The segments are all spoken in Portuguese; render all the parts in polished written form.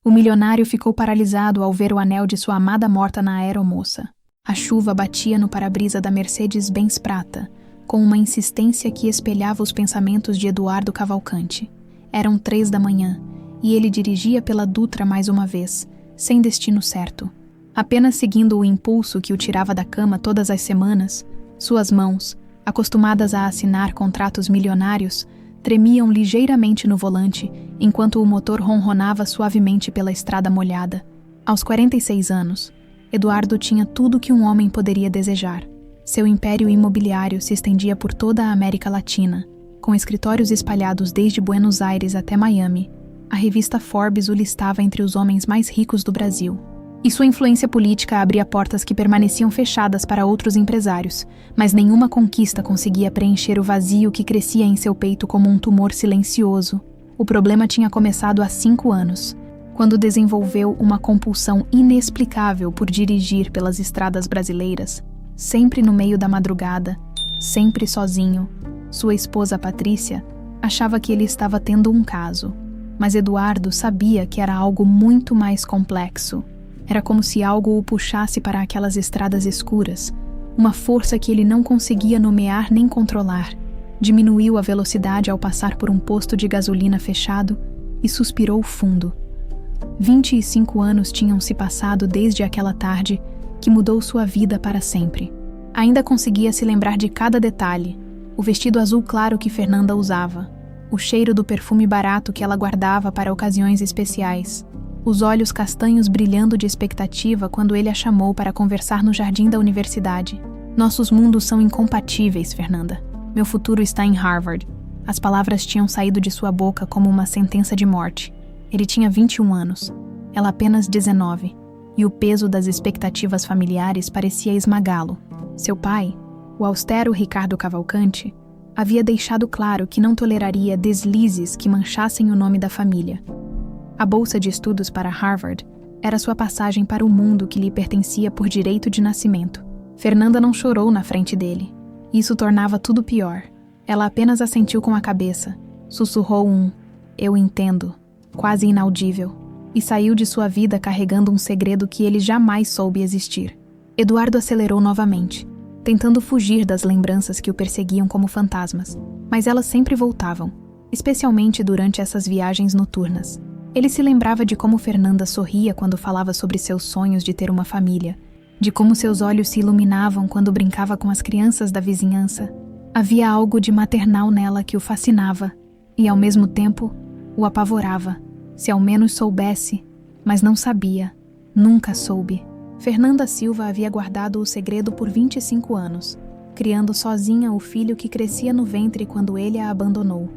O milionário ficou paralisado ao ver o anel de sua amada morta na aeromoça. A chuva batia no para-brisa da Mercedes-Benz prata, com uma insistência que espelhava os pensamentos de Eduardo Cavalcante. Eram 3 da manhã, e ele dirigia pela Dutra mais uma vez, sem destino certo. Apenas seguindo o impulso que o tirava da cama todas as semanas, suas mãos, acostumadas a assinar contratos milionários, tremiam ligeiramente no volante, enquanto o motor ronronava suavemente pela estrada molhada. Aos 46 anos, Eduardo tinha tudo que um homem poderia desejar. Seu império imobiliário se estendia por toda a América Latina, com escritórios espalhados desde Buenos Aires até Miami. A revista Forbes o listava entre os homens mais ricos do Brasil. E sua influência política abria portas que permaneciam fechadas para outros empresários, mas nenhuma conquista conseguia preencher o vazio que crescia em seu peito como um tumor silencioso. O problema tinha começado há 5 anos, quando desenvolveu uma compulsão inexplicável por dirigir pelas estradas brasileiras, sempre no meio da madrugada, sempre sozinho. Sua esposa Patrícia achava que ele estava tendo um caso, mas Eduardo sabia que era algo muito mais complexo. Era como se algo o puxasse para aquelas estradas escuras, uma força que ele não conseguia nomear nem controlar. Diminuiu a velocidade ao passar por um posto de gasolina fechado e suspirou fundo. 25 anos tinham se passado desde aquela tarde que mudou sua vida para sempre. Ainda conseguia se lembrar de cada detalhe: o vestido azul claro que Fernanda usava, o cheiro do perfume barato que ela guardava para ocasiões especiais, os olhos castanhos brilhando de expectativa quando ele a chamou para conversar no jardim da universidade. Nossos mundos são incompatíveis, Fernanda. Meu futuro está em Harvard. As palavras tinham saído de sua boca como uma sentença de morte. Ele tinha 21 anos, ela apenas 19, e o peso das expectativas familiares parecia esmagá-lo. Seu pai, o austero Ricardo Cavalcante, havia deixado claro que não toleraria deslizes que manchassem o nome da família. A bolsa de estudos para Harvard era sua passagem para o mundo que lhe pertencia por direito de nascimento. Fernanda não chorou na frente dele. Isso tornava tudo pior. Ela apenas assentiu com a cabeça, sussurrou um "eu entendo", quase inaudível, e saiu de sua vida carregando um segredo que ele jamais soube existir. Eduardo acelerou novamente, tentando fugir das lembranças que o perseguiam como fantasmas, mas elas sempre voltavam, especialmente durante essas viagens noturnas. Ele se lembrava de como Fernanda sorria quando falava sobre seus sonhos de ter uma família, de como seus olhos se iluminavam quando brincava com as crianças da vizinhança. Havia algo de maternal nela que o fascinava e, ao mesmo tempo, o apavorava. Se ao menos soubesse, mas não sabia, nunca soube. Fernanda Silva havia guardado o segredo por 25 anos, criando sozinha o filho que crescia no ventre quando ele a abandonou,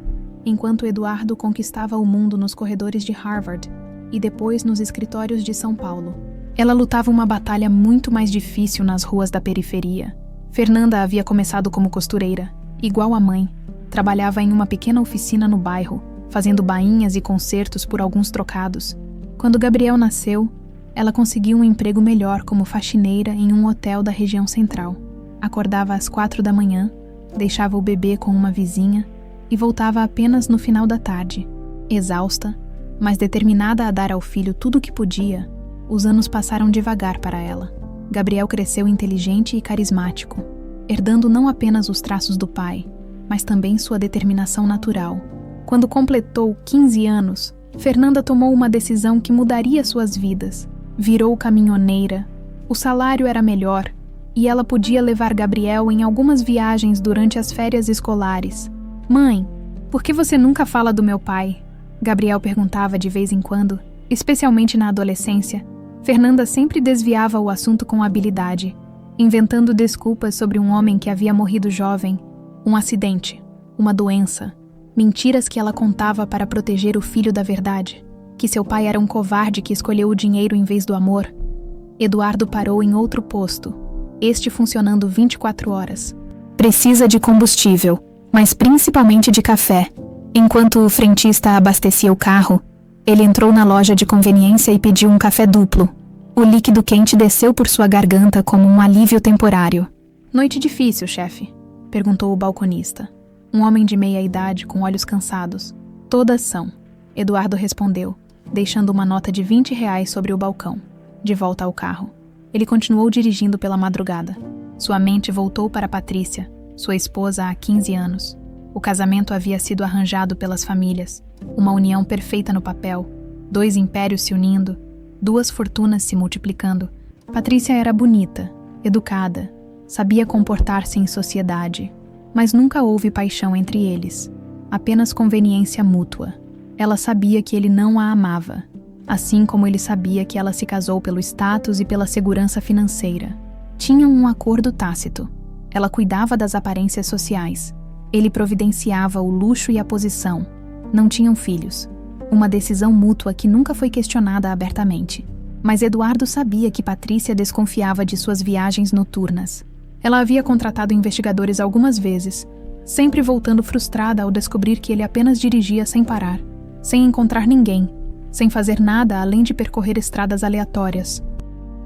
enquanto Eduardo conquistava o mundo nos corredores de Harvard e depois nos escritórios de São Paulo. Ela lutava uma batalha muito mais difícil nas ruas da periferia. Fernanda havia começado como costureira, igual a mãe. Trabalhava em uma pequena oficina no bairro, fazendo bainhas e concertos por alguns trocados. Quando Gabriel nasceu, ela conseguiu um emprego melhor como faxineira em um hotel da região central. Acordava às 4 da manhã, deixava o bebê com uma vizinha e voltava apenas no final da tarde. Exausta, mas determinada a dar ao filho tudo o que podia, os anos passaram devagar para ela. Gabriel cresceu inteligente e carismático, herdando não apenas os traços do pai, mas também sua determinação natural. Quando completou 15 anos, Fernanda tomou uma decisão que mudaria suas vidas. Virou caminhoneira, o salário era melhor e ela podia levar Gabriel em algumas viagens durante as férias escolares. "Mãe, por que você nunca fala do meu pai?" Gabriel perguntava de vez em quando, especialmente na adolescência. Fernanda sempre desviava o assunto com habilidade, inventando desculpas sobre um homem que havia morrido jovem, um acidente, uma doença, mentiras que ela contava para proteger o filho da verdade, que seu pai era um covarde que escolheu o dinheiro em vez do amor. Eduardo parou em outro posto, este funcionando 24 horas. Precisa de combustível, mas principalmente de café. Enquanto o frentista abastecia o carro, ele entrou na loja de conveniência e pediu um café duplo. O líquido quente desceu por sua garganta como um alívio temporário. "Noite difícil, chefe?" perguntou o balconista. Um homem de meia idade com olhos cansados. "Todas são", Eduardo respondeu. deixando uma nota de R$ 20 sobre o balcão. De volta ao carro, ele continuou dirigindo pela madrugada. Sua mente voltou para Patrícia, sua esposa há 15 anos. O casamento havia sido arranjado pelas famílias, uma união perfeita no papel, 2 impérios se unindo, 2 fortunas se multiplicando. Patrícia era bonita, educada, sabia comportar-se em sociedade, mas nunca houve paixão entre eles, apenas conveniência mútua. Ela sabia que ele não a amava, assim como ele sabia que ela se casou pelo status e pela segurança financeira. Tinham um acordo tácito. Ela cuidava das aparências sociais. Ele providenciava o luxo e a posição. Não tinham filhos. Uma decisão mútua que nunca foi questionada abertamente. Mas Eduardo sabia que Patrícia desconfiava de suas viagens noturnas. Ela havia contratado investigadores algumas vezes, sempre voltando frustrada ao descobrir que ele apenas dirigia sem parar, sem encontrar ninguém, sem fazer nada além de percorrer estradas aleatórias.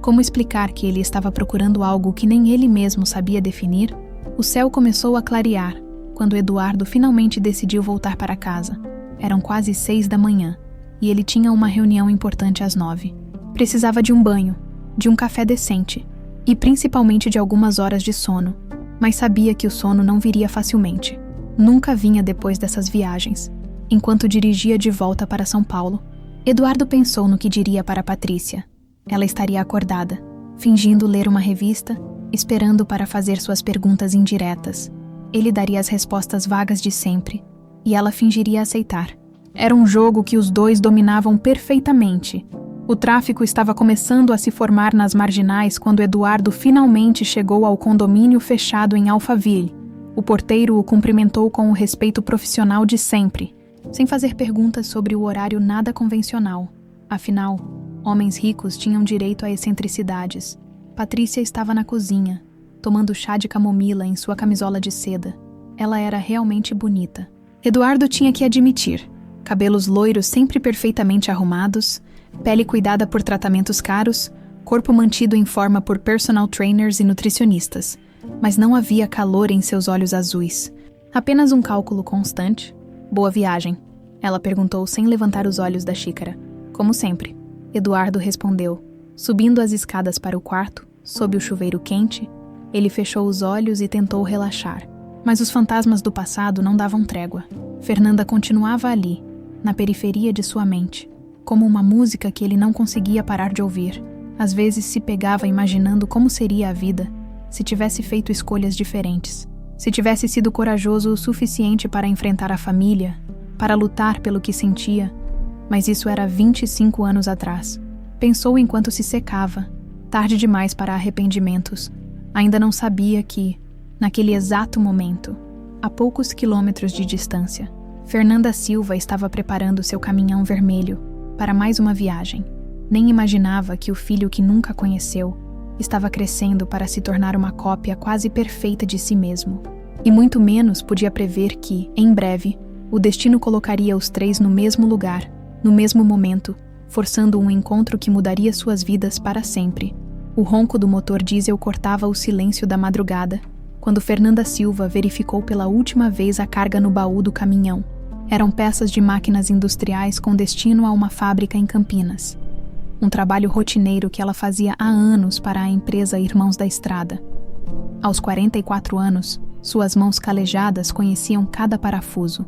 Como explicar que ele estava procurando algo que nem ele mesmo sabia definir? O céu começou a clarear, quando Eduardo finalmente decidiu voltar para casa. Eram quase 6 da manhã, e ele tinha uma reunião importante às 9. Precisava de um banho, de um café decente, e principalmente de algumas horas de sono, mas sabia que o sono não viria facilmente. Nunca vinha depois dessas viagens. Enquanto dirigia de volta para São Paulo, Eduardo pensou no que diria para Patrícia. Ela estaria acordada, fingindo ler uma revista, esperando para fazer suas perguntas indiretas. Ele daria as respostas vagas de sempre, e ela fingiria aceitar. Era um jogo que os dois dominavam perfeitamente. O tráfico estava começando a se formar nas marginais quando Eduardo finalmente chegou ao condomínio fechado em Alphaville. O porteiro o cumprimentou com o respeito profissional de sempre, sem fazer perguntas sobre o horário nada convencional. Afinal, homens ricos tinham direito a excentricidades. Patrícia estava na cozinha, tomando chá de camomila em sua camisola de seda. Ela era realmente bonita. Eduardo tinha que admitir. Cabelos loiros sempre perfeitamente arrumados, pele cuidada por tratamentos caros, corpo mantido em forma por personal trainers e nutricionistas. Mas não havia calor em seus olhos azuis. Apenas um cálculo constante. Boa viagem, ela perguntou sem levantar os olhos da xícara. Como sempre, Eduardo respondeu. Subindo as escadas para o quarto, sob o chuveiro quente, ele fechou os olhos e tentou relaxar. Mas os fantasmas do passado não davam trégua. Fernanda continuava ali, na periferia de sua mente, como uma música que ele não conseguia parar de ouvir. Às vezes se pegava imaginando como seria a vida se tivesse feito escolhas diferentes. Se tivesse sido corajoso o suficiente para enfrentar a família, para lutar pelo que sentia. Mas isso era 25 anos atrás. Pensou enquanto se secava, tarde demais para arrependimentos. Ainda não sabia que, naquele exato momento, a poucos quilômetros de distância, Fernanda Silva estava preparando seu caminhão vermelho para mais uma viagem. Nem imaginava que o filho que nunca conheceu estava crescendo para se tornar uma cópia quase perfeita de si mesmo. E muito menos podia prever que, em breve, o destino colocaria os 3 no mesmo lugar, no mesmo momento, forçando um encontro que mudaria suas vidas para sempre. O ronco do motor diesel cortava o silêncio da madrugada, quando Fernanda Silva verificou pela última vez a carga no baú do caminhão. Eram peças de máquinas industriais com destino a uma fábrica em Campinas. Um trabalho rotineiro que ela fazia há anos para a empresa Irmãos da Estrada. Aos 44 anos, suas mãos calejadas conheciam cada parafuso,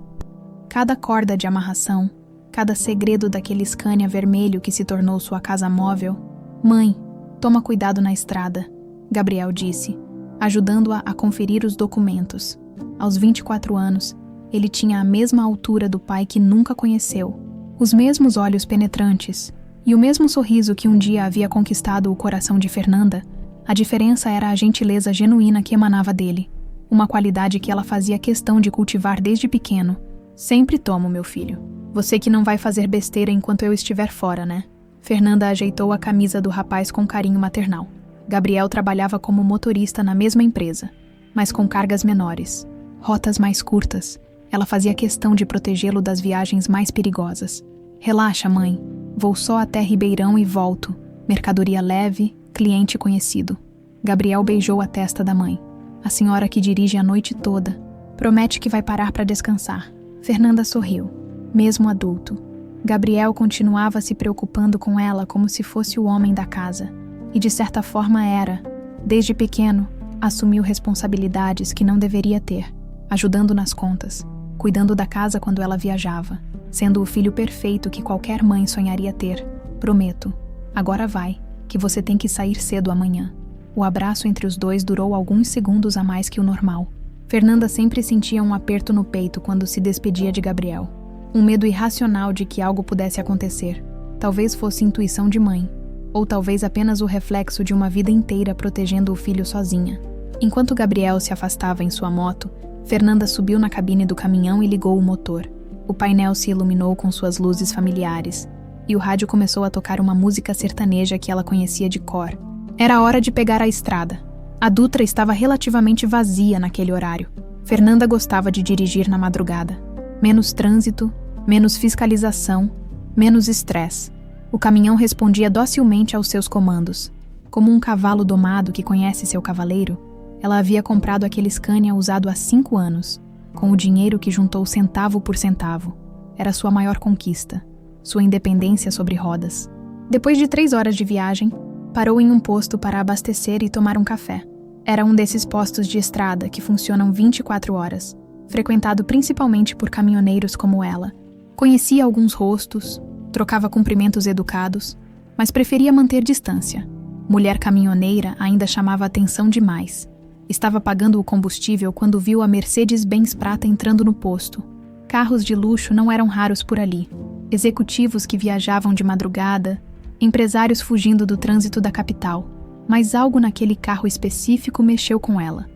cada corda de amarração, cada segredo daquele Scania vermelho que se tornou sua casa móvel. "Mãe, toma cuidado na estrada", Gabriel disse, ajudando-a a conferir os documentos. Aos 24 anos, ele tinha a mesma altura do pai que nunca conheceu, os mesmos olhos penetrantes e o mesmo sorriso que um dia havia conquistado o coração de Fernanda. A diferença era a gentileza genuína que emanava dele, uma qualidade que ela fazia questão de cultivar desde pequeno. "Sempre tomo, meu filho. Você que não vai fazer besteira enquanto eu estiver fora, né?" Fernanda ajeitou a camisa do rapaz com carinho maternal. Gabriel trabalhava como motorista na mesma empresa, mas com cargas menores, rotas mais curtas. Ela fazia questão de protegê-lo das viagens mais perigosas. "Relaxa, mãe. Vou só até Ribeirão e volto. Mercadoria leve, cliente conhecido." Gabriel beijou a testa da mãe. "A senhora que dirige a noite toda. Promete que vai parar para descansar." Fernanda sorriu. Mesmo adulto, Gabriel continuava se preocupando com ela como se fosse o homem da casa, e de certa forma era. Desde pequeno, assumiu responsabilidades que não deveria ter, ajudando nas contas, cuidando da casa quando ela viajava, sendo o filho perfeito que qualquer mãe sonharia ter. Prometo, agora vai, que você tem que sair cedo amanhã. O abraço entre os dois durou alguns segundos a mais que o normal. Fernanda sempre sentia um aperto no peito quando se despedia de Gabriel. Um medo irracional de que algo pudesse acontecer. Talvez fosse intuição de mãe, ou talvez apenas o reflexo de uma vida inteira protegendo o filho sozinha. Enquanto Gabriel se afastava em sua moto, Fernanda subiu na cabine do caminhão e ligou o motor. O painel se iluminou com suas luzes familiares, e o rádio começou a tocar uma música sertaneja que ela conhecia de cor. Era hora de pegar a estrada. A Dutra estava relativamente vazia naquele horário. Fernanda gostava de dirigir na madrugada. Menos trânsito, menos fiscalização, menos estresse. O caminhão respondia docilmente aos seus comandos. Como um cavalo domado que conhece seu cavaleiro, ela havia comprado aquele Scania usado há 5 anos, com o dinheiro que juntou centavo por centavo. Era sua maior conquista, sua independência sobre rodas. Depois de 3 horas de viagem, parou em um posto para abastecer e tomar um café. Era um desses postos de estrada que funcionam 24 horas, frequentado principalmente por caminhoneiros como ela. Conhecia alguns rostos, trocava cumprimentos educados, mas preferia manter distância. Mulher caminhoneira ainda chamava atenção demais. Estava pagando o combustível quando viu a Mercedes-Benz prata entrando no posto. Carros de luxo não eram raros por ali. Executivos que viajavam de madrugada, empresários fugindo do trânsito da capital. Mas algo naquele carro específico mexeu com ela.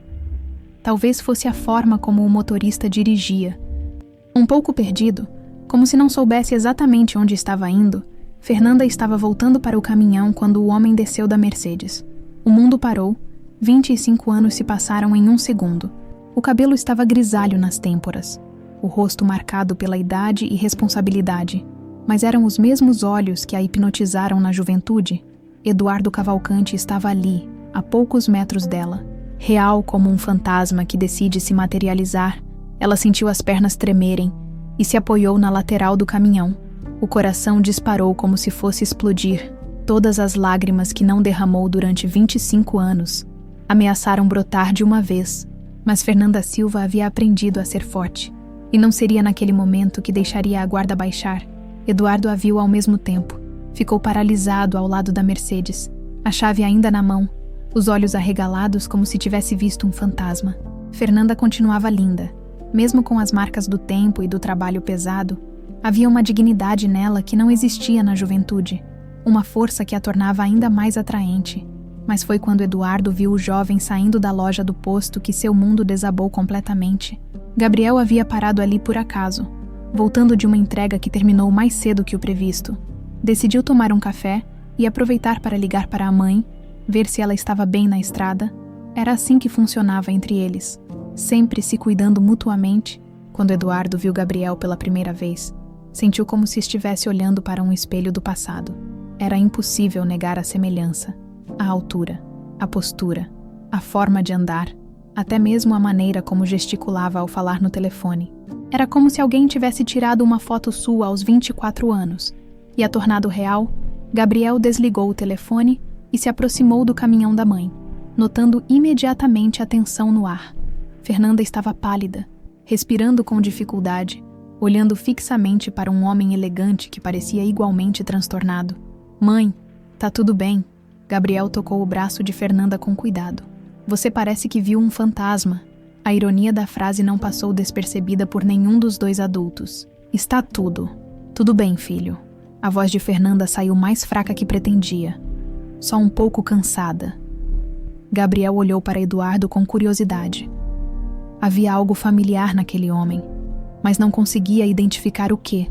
Talvez fosse a forma como o motorista dirigia. Um pouco perdido, como se não soubesse exatamente onde estava indo, Fernanda estava voltando para o caminhão quando o homem desceu da Mercedes. O mundo parou, 25 anos se passaram em um segundo. O cabelo estava grisalho nas têmporas, o rosto marcado pela idade e responsabilidade. Mas eram os mesmos olhos que a hipnotizaram na juventude. Eduardo Cavalcante estava ali, a poucos metros dela. Real como um fantasma que decide se materializar, ela sentiu as pernas tremerem e se apoiou na lateral do caminhão. O coração disparou como se fosse explodir. Todas as lágrimas que não derramou durante 25 anos ameaçaram brotar de uma vez, mas Fernanda Silva havia aprendido a ser forte. E não seria naquele momento que deixaria a guarda baixar. Eduardo a viu ao mesmo tempo. Ficou paralisado ao lado da Mercedes, a chave ainda na mão, os olhos arregalados como se tivesse visto um fantasma. Fernanda continuava linda. Mesmo com as marcas do tempo e do trabalho pesado, havia uma dignidade nela que não existia na juventude, uma força que a tornava ainda mais atraente. Mas foi quando Eduardo viu o jovem saindo da loja do posto que seu mundo desabou completamente. Gabriel havia parado ali por acaso, voltando de uma entrega que terminou mais cedo que o previsto. Decidiu tomar um café e aproveitar para ligar para a mãe, ver se ela estava bem na estrada. Era assim que funcionava entre eles, sempre se cuidando mutuamente. Quando Eduardo viu Gabriel pela primeira vez, sentiu como se estivesse olhando para um espelho do passado. Era impossível negar a semelhança, a altura, a postura, a forma de andar, até mesmo a maneira como gesticulava ao falar no telefone. Era como se alguém tivesse tirado uma foto sua aos 24 anos e a tornado real. Gabriel desligou o telefone e se aproximou do caminhão da mãe, notando imediatamente a tensão no ar. Fernanda estava pálida, respirando com dificuldade, olhando fixamente para um homem elegante que parecia igualmente transtornado. "Mãe, tá tudo bem?" Gabriel tocou o braço de Fernanda com cuidado. "Você parece que viu um fantasma." A ironia da frase não passou despercebida por nenhum dos dois adultos. "Está tudo bem, filho." A voz de Fernanda saiu mais fraca que pretendia, só um pouco cansada. Gabriel olhou para Eduardo com curiosidade. Havia algo familiar naquele homem, mas não conseguia identificar o quê.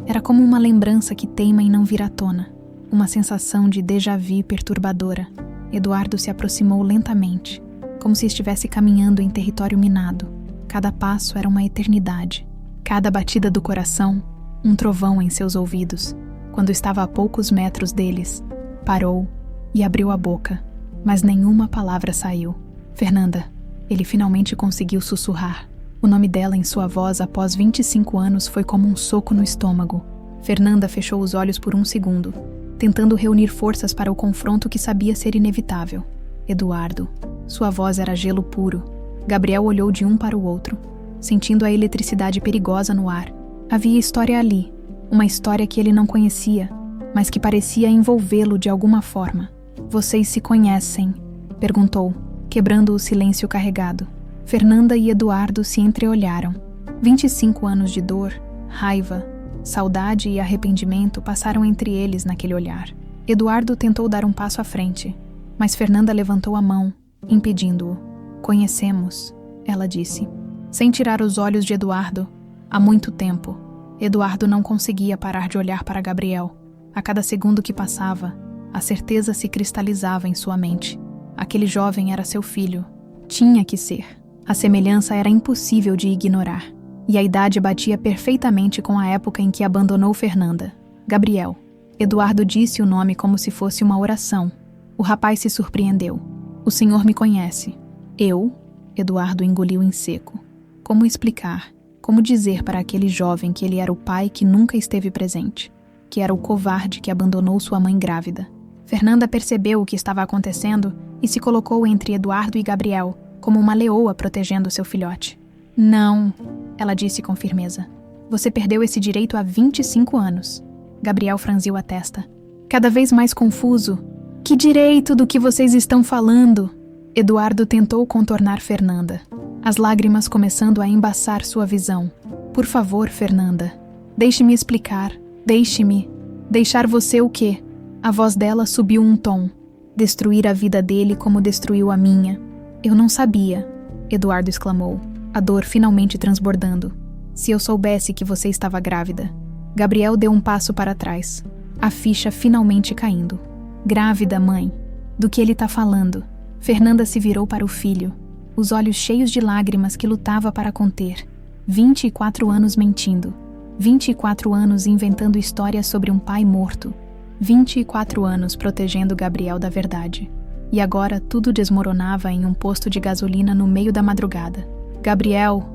Era como uma lembrança que teima em não vir à tona, uma sensação de déjà vu perturbadora. Eduardo se aproximou lentamente, como se estivesse caminhando em território minado. Cada passo era uma eternidade. Cada batida do coração, um trovão em seus ouvidos. Quando estava a poucos metros deles, parou e abriu a boca, mas nenhuma palavra saiu. "Fernanda." Ele finalmente conseguiu sussurrar. O nome dela em sua voz após 25 anos foi como um soco no estômago. Fernanda fechou os olhos por um segundo, tentando reunir forças para o confronto que sabia ser inevitável. Eduardo. Sua voz era gelo puro. Gabriel olhou de um para o outro, sentindo a eletricidade perigosa no ar. Havia história ali, uma história que ele não conhecia, mas que parecia envolvê-lo de alguma forma. Vocês se conhecem? Perguntou, quebrando o silêncio carregado. Fernanda e Eduardo se entreolharam. 25 anos de dor, raiva, saudade e arrependimento passaram entre eles naquele olhar. Eduardo tentou dar um passo à frente, mas Fernanda levantou a mão, impedindo-o. Conhecemos, ela disse, sem tirar os olhos de Eduardo. Há muito tempo, Eduardo não conseguia parar de olhar para Gabriel. A cada segundo que passava, a certeza se cristalizava em sua mente. Aquele jovem era seu filho. Tinha que ser. A semelhança era impossível de ignorar. E a idade batia perfeitamente com a época em que abandonou Fernanda. Gabriel. Eduardo disse o nome como se fosse uma oração. O rapaz se surpreendeu. O senhor me conhece. Eu? Eduardo engoliu em seco. Como explicar? Como dizer para aquele jovem que ele era o pai que nunca esteve presente? Que era o covarde que abandonou sua mãe grávida? Fernanda percebeu o que estava acontecendo e se colocou entre Eduardo e Gabriel, como uma leoa protegendo seu filhote. Não, ela disse com firmeza. Você perdeu esse direito há 25 anos. Gabriel franziu a testa. Cada vez mais confuso. Que direito do que vocês estão falando? Eduardo tentou contornar Fernanda, as lágrimas começando a embaçar sua visão. Por favor, Fernanda, deixe-me explicar. Deixe-me. Deixar você o quê? A voz dela subiu um tom. Destruir a vida dele como destruiu a minha. Eu não sabia, Eduardo exclamou, a dor finalmente transbordando. Se eu soubesse que você estava grávida. Gabriel deu um passo para trás, a ficha finalmente caindo. Grávida, mãe. Do que ele está falando? Fernanda se virou para o filho, os olhos cheios de lágrimas que lutava para conter. 24 anos mentindo. 24 anos inventando histórias sobre um pai morto. 24 anos protegendo Gabriel da verdade. E agora tudo desmoronava em um posto de gasolina no meio da madrugada. Gabriel,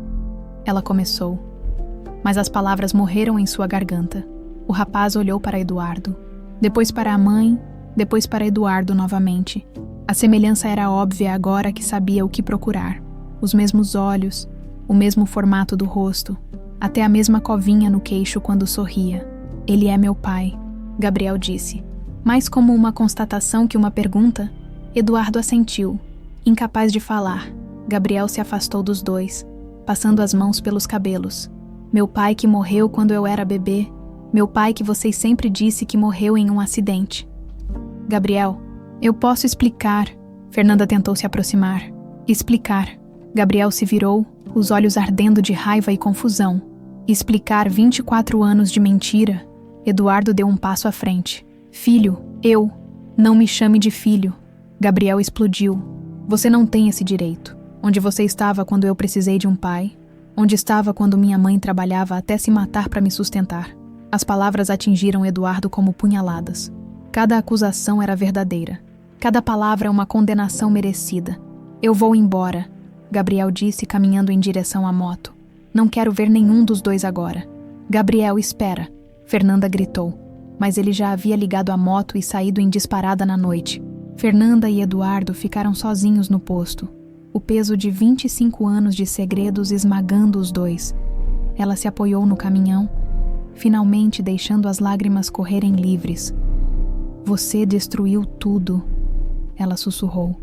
ela começou. Mas as palavras morreram em sua garganta. O rapaz olhou para Eduardo, depois para a mãe, depois para Eduardo novamente. A semelhança era óbvia agora que sabia o que procurar. Os mesmos olhos, o mesmo formato do rosto, até a mesma covinha no queixo quando sorria. Ele é meu pai, Gabriel disse. Mais como uma constatação que uma pergunta, Eduardo assentiu, incapaz de falar. Gabriel se afastou dos dois, passando as mãos pelos cabelos. Meu pai que morreu quando eu era bebê. Meu pai que vocês sempre disse que morreu em um acidente. Gabriel, eu posso explicar. Fernanda tentou se aproximar. Explicar. Gabriel se virou, os olhos ardendo de raiva e confusão. Explicar 24 anos de mentira. Eduardo deu um passo à frente. Filho, eu. Não me chame de filho. Gabriel explodiu. Você não tem esse direito. Onde você estava quando eu precisei de um pai? Onde estava quando minha mãe trabalhava até se matar para me sustentar? As palavras atingiram Eduardo como punhaladas. Cada acusação era verdadeira. Cada palavra uma condenação merecida. Eu vou embora, Gabriel disse caminhando em direção à moto. Não quero ver nenhum dos dois agora. Gabriel, espera, Fernanda gritou. Mas ele já havia ligado a moto e saído em disparada na noite. Fernanda e Eduardo ficaram sozinhos no posto. O peso de 25 anos de segredos esmagando os dois. Ela se apoiou no caminhão, finalmente deixando as lágrimas correrem livres. Você destruiu tudo, ela sussurrou.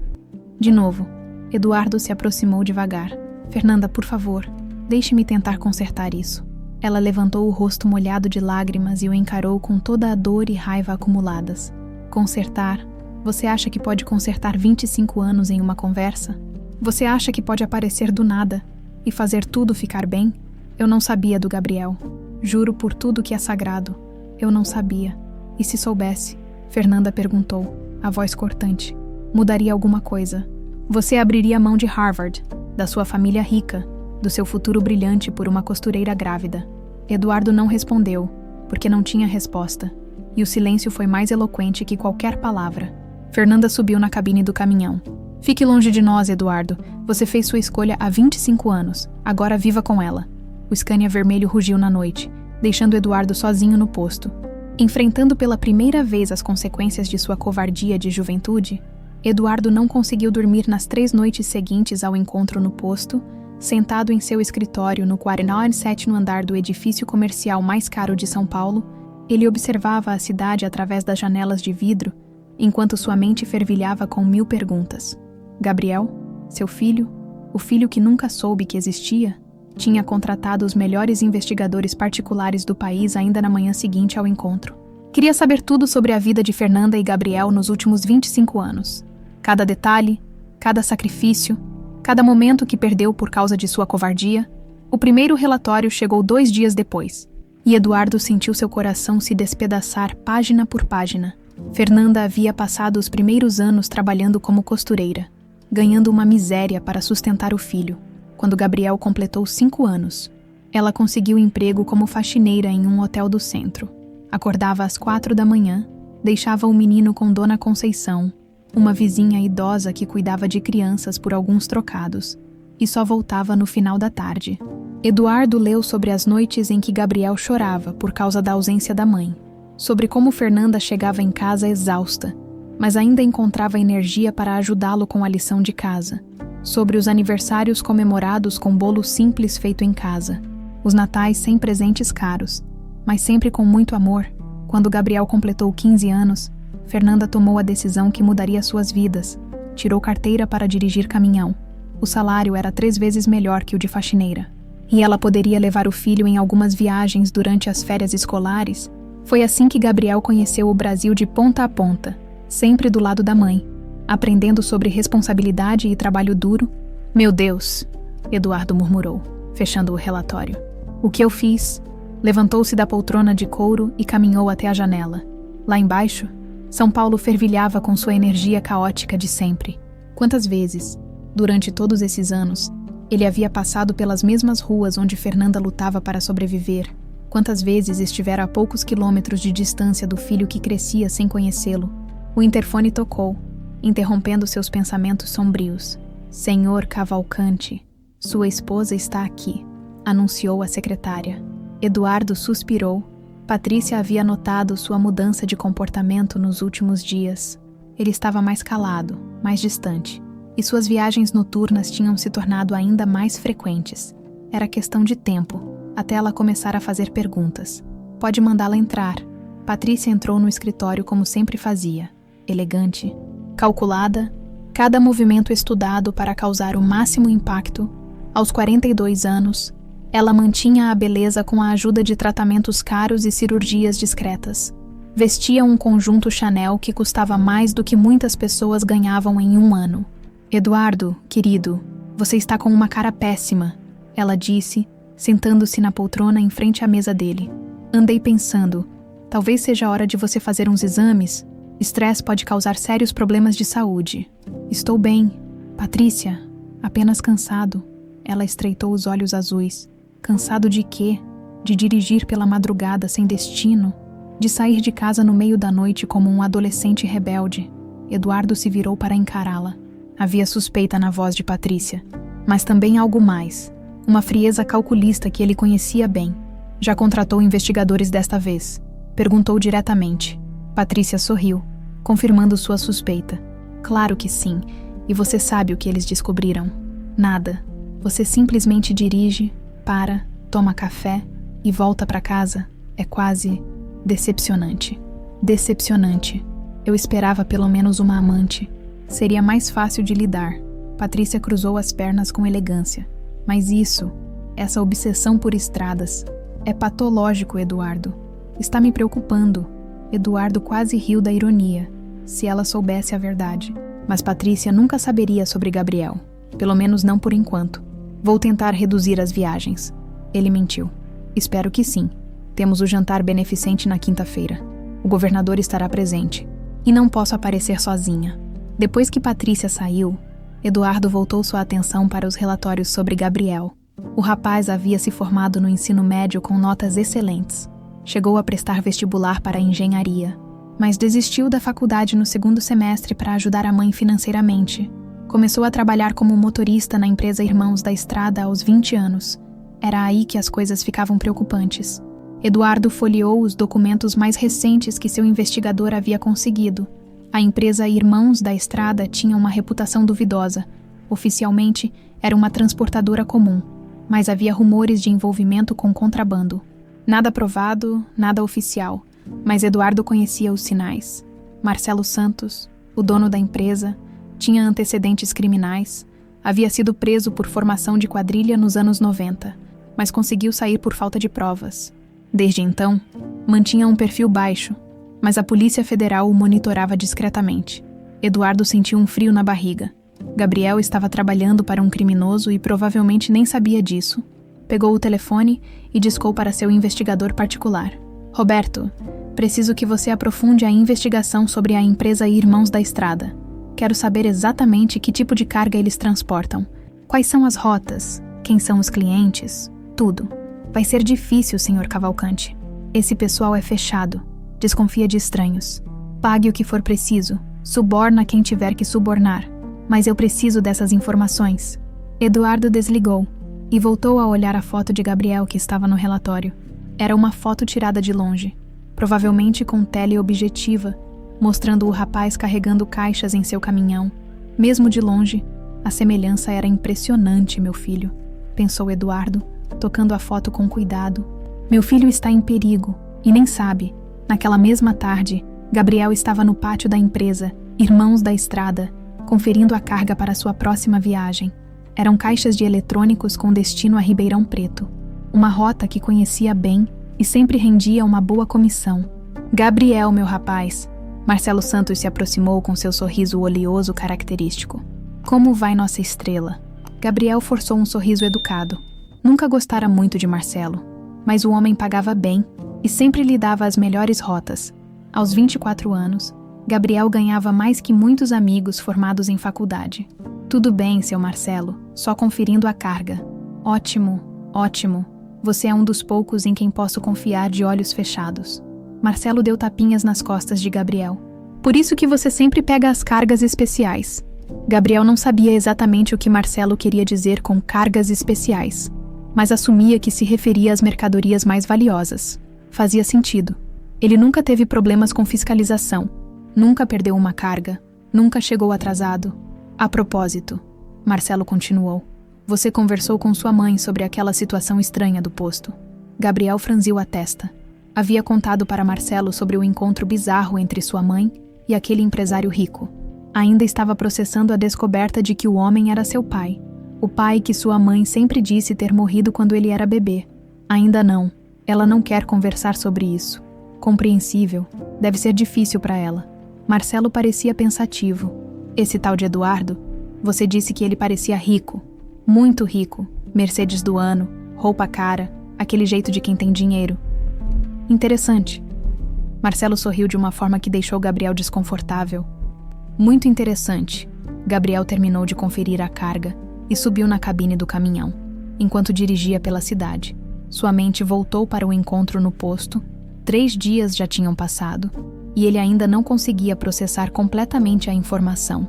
De novo, Eduardo se aproximou devagar. Fernanda, por favor, deixe-me tentar consertar isso. Ela levantou o rosto molhado de lágrimas e o encarou com toda a dor e raiva acumuladas. Consertar? Você acha que pode consertar 25 anos em uma conversa? Você acha que pode aparecer do nada e fazer tudo ficar bem? Eu não sabia do Gabriel. Juro por tudo que é sagrado. Eu não sabia. E se soubesse? Fernanda perguntou, a voz cortante. Mudaria alguma coisa? Você abriria mão de Harvard, da sua família rica, do seu futuro brilhante por uma costureira grávida. Eduardo não respondeu, porque não tinha resposta. E o silêncio foi mais eloquente que qualquer palavra. Fernanda subiu na cabine do caminhão. Fique longe de nós, Eduardo. Você fez sua escolha há 25 anos. Agora viva com ela. O Scania vermelho rugiu na noite, deixando Eduardo sozinho no posto. Enfrentando pela primeira vez as consequências de sua covardia de juventude, Eduardo não conseguiu dormir nas 3 noites seguintes ao encontro no posto. Sentado em seu escritório no 47º andar do edifício comercial mais caro de São Paulo, ele observava a cidade através das janelas de vidro, enquanto sua mente fervilhava com 1000 perguntas. Gabriel, seu filho, o filho que nunca soube que existia, tinha contratado os melhores investigadores particulares do país ainda na manhã seguinte ao encontro. Queria saber tudo sobre a vida de Fernanda e Gabriel nos últimos 25 anos. Cada detalhe, cada sacrifício, cada momento que perdeu por causa de sua covardia. O primeiro relatório chegou 2 dias depois, e Eduardo sentiu seu coração se despedaçar página por página. Fernanda havia passado os primeiros anos trabalhando como costureira, ganhando uma miséria para sustentar o filho. Quando Gabriel completou 5 anos, ela conseguiu emprego como faxineira em um hotel do centro. Acordava às 4 da manhã, deixava o menino com Dona Conceição, uma vizinha idosa que cuidava de crianças por alguns trocados, e só voltava no final da tarde. Eduardo leu sobre as noites em que Gabriel chorava por causa da ausência da mãe, sobre como Fernanda chegava em casa exausta, mas ainda encontrava energia para ajudá-lo com a lição de casa, sobre os aniversários comemorados com bolo simples feito em casa, os natais sem presentes caros, mas sempre com muito amor. Quando Gabriel completou 15 anos, Fernanda tomou a decisão que mudaria suas vidas. Tirou carteira para dirigir caminhão. O salário era 3 vezes melhor que o de faxineira. E ela poderia levar o filho em algumas viagens durante as férias escolares. Foi assim que Gabriel conheceu o Brasil de ponta a ponta, sempre do lado da mãe, aprendendo sobre responsabilidade e trabalho duro. Meu Deus, Eduardo murmurou, fechando o relatório. O que eu fiz? Levantou-se da poltrona de couro e caminhou até a janela. Lá embaixo, São Paulo fervilhava com sua energia caótica de sempre. Quantas vezes, durante todos esses anos, ele havia passado pelas mesmas ruas onde Fernanda lutava para sobreviver. Quantas vezes estivera a poucos quilômetros de distância do filho que crescia sem conhecê-lo. O interfone tocou, interrompendo seus pensamentos sombrios. Senhor Cavalcante, sua esposa está aqui, anunciou a secretária. Eduardo suspirou. Patrícia havia notado sua mudança de comportamento nos últimos dias. Ele estava mais calado, mais distante, e suas viagens noturnas tinham se tornado ainda mais frequentes. Era questão de tempo, até ela começar a fazer perguntas. Pode mandá-la entrar. Patrícia entrou no escritório como sempre fazia, elegante, calculada, cada movimento estudado para causar o máximo impacto. Aos 42 anos, ela mantinha a beleza com a ajuda de tratamentos caros e cirurgias discretas. Vestia um conjunto Chanel que custava mais do que muitas pessoas ganhavam em um ano. Eduardo, querido, você está com uma cara péssima, ela disse, sentando-se na poltrona em frente à mesa dele. Andei pensando, talvez seja a hora de você fazer uns exames. Estresse pode causar sérios problemas de saúde. Estou bem. Patrícia, apenas cansado. Ela estreitou os olhos azuis. Cansado de quê? De dirigir pela madrugada sem destino? De sair de casa no meio da noite como um adolescente rebelde? Eduardo se virou para encará-la. Havia suspeita na voz de Patrícia, mas também algo mais. Uma frieza calculista que ele conhecia bem. Já contratou investigadores desta vez? Perguntou diretamente. Patrícia sorriu, confirmando sua suspeita. Claro que sim, e você sabe o que eles descobriram. Nada. Você simplesmente dirige, para, toma café e volta para casa. É quase decepcionante. Decepcionante. Eu esperava pelo menos uma amante. Seria mais fácil de lidar. Patrícia cruzou as pernas com elegância. Mas isso, essa obsessão por estradas, é patológico, Eduardo. Está me preocupando. Eduardo quase riu da ironia, se ela soubesse a verdade. Mas Patrícia nunca saberia sobre Gabriel. Pelo menos não por enquanto. Vou tentar reduzir as viagens. Ele mentiu. Espero que sim. Temos o jantar beneficente na quinta-feira. O governador estará presente. E não posso aparecer sozinha. Depois que Patrícia saiu, Eduardo voltou sua atenção para os relatórios sobre Gabriel. O rapaz havia se formado no ensino médio com notas excelentes. Chegou a prestar vestibular para engenharia, mas desistiu da faculdade no 2º semestre para ajudar a mãe financeiramente. Começou a trabalhar como motorista na empresa Irmãos da Estrada aos 20 anos. Era aí que as coisas ficavam preocupantes. Eduardo folheou os documentos mais recentes que seu investigador havia conseguido. A empresa Irmãos da Estrada tinha uma reputação duvidosa. Oficialmente, era uma transportadora comum, mas havia rumores de envolvimento com contrabando. Nada provado, nada oficial, mas Eduardo conhecia os sinais. Marcelo Santos, o dono da empresa, tinha antecedentes criminais, havia sido preso por formação de quadrilha nos anos 90, mas conseguiu sair por falta de provas. Desde então, mantinha um perfil baixo, mas a Polícia Federal o monitorava discretamente. Eduardo sentiu um frio na barriga. Gabriel estava trabalhando para um criminoso e provavelmente nem sabia disso. Pegou o telefone e discou para seu investigador particular. Roberto, preciso que você aprofunde a investigação sobre a empresa Irmãos da Estrada. Quero saber exatamente que tipo de carga eles transportam. Quais são as rotas? Quem são os clientes? Tudo. Vai ser difícil, Sr. Cavalcante. Esse pessoal é fechado. Desconfia de estranhos. Pague o que for preciso. Suborna quem tiver que subornar. Mas eu preciso dessas informações. Eduardo desligou e voltou a olhar a foto de Gabriel que estava no relatório. Era uma foto tirada de longe, provavelmente com teleobjetiva, mostrando o rapaz carregando caixas em seu caminhão. Mesmo de longe, a semelhança era impressionante, meu filho, pensou Eduardo, tocando a foto com cuidado. Meu filho está em perigo, e nem sabe. Naquela mesma tarde, Gabriel estava no pátio da empresa, Irmãos da Estrada, conferindo a carga para sua próxima viagem. Eram caixas de eletrônicos com destino a Ribeirão Preto, uma rota que conhecia bem e sempre rendia uma boa comissão. Gabriel, meu rapaz. Marcelo Santos se aproximou com seu sorriso oleoso característico. Como vai nossa estrela? Gabriel forçou um sorriso educado. Nunca gostara muito de Marcelo, mas o homem pagava bem e sempre lhe dava as melhores rotas. Aos 24 anos, Gabriel ganhava mais que muitos amigos formados em faculdade. Tudo bem, seu Marcelo, só conferindo a carga. Ótimo, ótimo. Você é um dos poucos em quem posso confiar de olhos fechados. Marcelo deu tapinhas nas costas de Gabriel. Por isso que você sempre pega as cargas especiais. Gabriel não sabia exatamente o que Marcelo queria dizer com cargas especiais, mas assumia que se referia às mercadorias mais valiosas. Fazia sentido. Ele nunca teve problemas com fiscalização, nunca perdeu uma carga, nunca chegou atrasado. A propósito, Marcelo continuou, você conversou com sua mãe sobre aquela situação estranha do posto. Gabriel franziu a testa. Havia contado para Marcelo sobre o encontro bizarro entre sua mãe e aquele empresário rico. Ainda estava processando a descoberta de que o homem era seu pai. O pai que sua mãe sempre disse ter morrido quando ele era bebê. Ainda não. Ela não quer conversar sobre isso. Compreensível. Deve ser difícil para ela. Marcelo parecia pensativo. Esse tal de Eduardo, você disse que ele parecia rico. Muito rico. Mercedes do ano, roupa cara, aquele jeito de quem tem dinheiro. Interessante. Marcelo sorriu de uma forma que deixou Gabriel desconfortável. Muito interessante. Gabriel terminou de conferir a carga e subiu na cabine do caminhão, enquanto dirigia pela cidade. Sua mente voltou para o encontro no posto. 3 dias já tinham passado, e ele ainda não conseguia processar completamente a informação.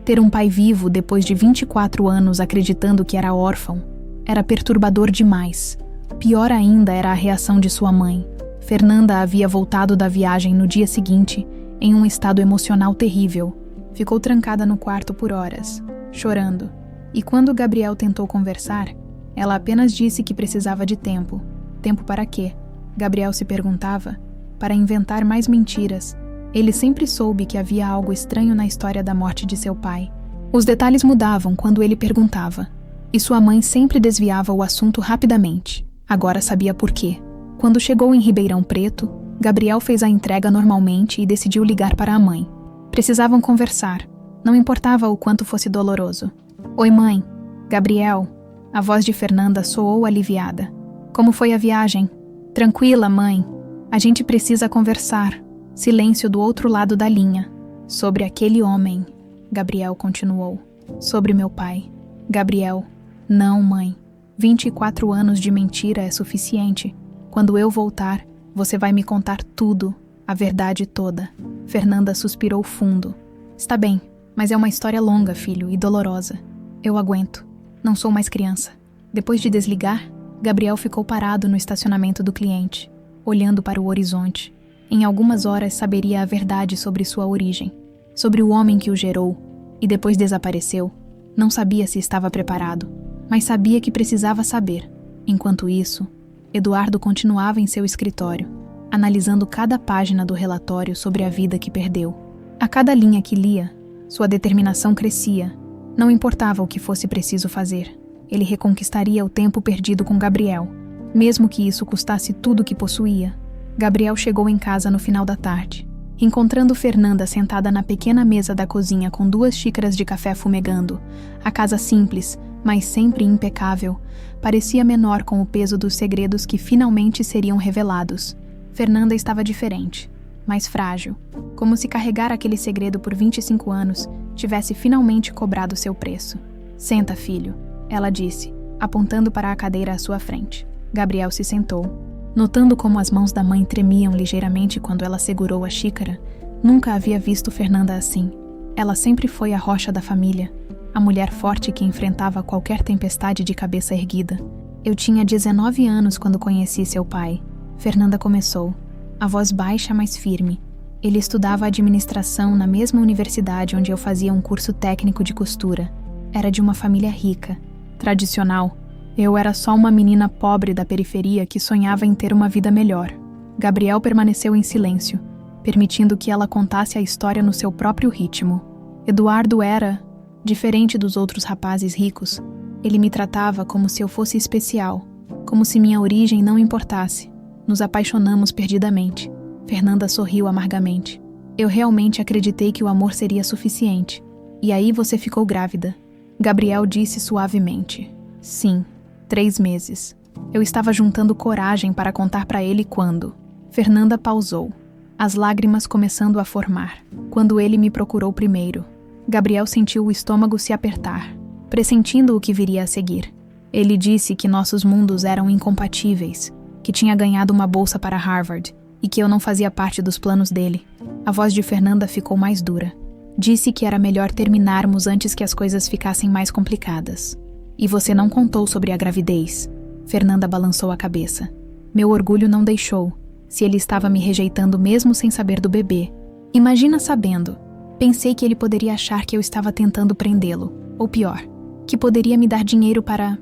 Ter um pai vivo depois de 24 anos acreditando que era órfão era perturbador demais. Pior ainda era a reação de sua mãe. Fernanda havia voltado da viagem no dia seguinte, em um estado emocional terrível. Ficou trancada no quarto por horas, chorando. E quando Gabriel tentou conversar, ela apenas disse que precisava de tempo. Tempo para quê? Gabriel se perguntava. Para inventar mais mentiras. Ele sempre soube que havia algo estranho na história da morte de seu pai. Os detalhes mudavam quando ele perguntava. E sua mãe sempre desviava o assunto rapidamente. Agora sabia por quê. Quando chegou em Ribeirão Preto, Gabriel fez a entrega normalmente e decidiu ligar para a mãe. Precisavam conversar. Não importava o quanto fosse doloroso. Oi, mãe. Gabriel. A voz de Fernanda soou aliviada. Como foi a viagem? Tranquila, mãe. A gente precisa conversar. Silêncio do outro lado da linha. Sobre aquele homem. Gabriel continuou. Sobre meu pai. Gabriel. Não, mãe. 24 anos de mentira é suficiente. Quando eu voltar, você vai me contar tudo. A verdade toda. Fernanda suspirou fundo. Está bem, mas é uma história longa, filho, e dolorosa. Eu aguento. Não sou mais criança. Depois de desligar, Gabriel ficou parado no estacionamento do cliente. olhando para o horizonte. Em algumas horas saberia a verdade sobre sua origem, sobre o homem que o gerou e depois desapareceu. Não sabia se estava preparado, mas sabia que precisava saber. Enquanto isso, Eduardo continuava em seu escritório, analisando cada página do relatório sobre a vida que perdeu. A cada linha que lia, sua determinação crescia. Não importava o que fosse preciso fazer, ele reconquistaria o tempo perdido com Gabriel, mesmo que isso custasse tudo o que possuía. Gabriel chegou em casa no final da tarde, encontrando Fernanda sentada na pequena mesa da cozinha com 2 xícaras de café fumegando. A casa simples, mas sempre impecável, parecia menor com o peso dos segredos que finalmente seriam revelados. Fernanda estava diferente, mais frágil, como se carregar aquele segredo por 25 anos tivesse finalmente cobrado seu preço. "Senta, filho", ela disse, apontando para a cadeira à sua frente. Gabriel se sentou. Notando como as mãos da mãe tremiam ligeiramente quando ela segurou a xícara, nunca havia visto Fernanda assim. Ela sempre foi a rocha da família, a mulher forte que enfrentava qualquer tempestade de cabeça erguida. "Eu tinha 19 anos quando conheci seu pai", Fernanda começou, a voz baixa mas firme. "Ele estudava administração na mesma universidade onde eu fazia um curso técnico de costura. Era de uma família rica, tradicional. Eu era só uma menina pobre da periferia que sonhava em ter uma vida melhor." Gabriel permaneceu em silêncio, permitindo que ela contasse a história no seu próprio ritmo. "Eduardo era diferente dos outros rapazes ricos. Ele me tratava como se eu fosse especial, como se minha origem não importasse. Nos apaixonamos perdidamente." Fernanda sorriu amargamente. "Eu realmente acreditei que o amor seria suficiente. E aí você ficou grávida." Gabriel disse suavemente. "Sim, 3 meses. Eu estava juntando coragem para contar para ele quando." Fernanda pausou, as lágrimas começando a formar, quando ele me procurou primeiro. Gabriel sentiu o estômago se apertar, pressentindo o que viria a seguir. "Ele disse que nossos mundos eram incompatíveis, que tinha ganhado uma bolsa para Harvard e que eu não fazia parte dos planos dele." A voz de Fernanda ficou mais dura. "Disse que era melhor terminarmos antes que as coisas ficassem mais complicadas." "E você não contou sobre a gravidez?" Fernanda balançou a cabeça. "Meu orgulho não deixou. Se ele estava me rejeitando mesmo sem saber do bebê. Imagina sabendo. Pensei que ele poderia achar que eu estava tentando prendê-lo. Ou pior, que poderia me dar dinheiro para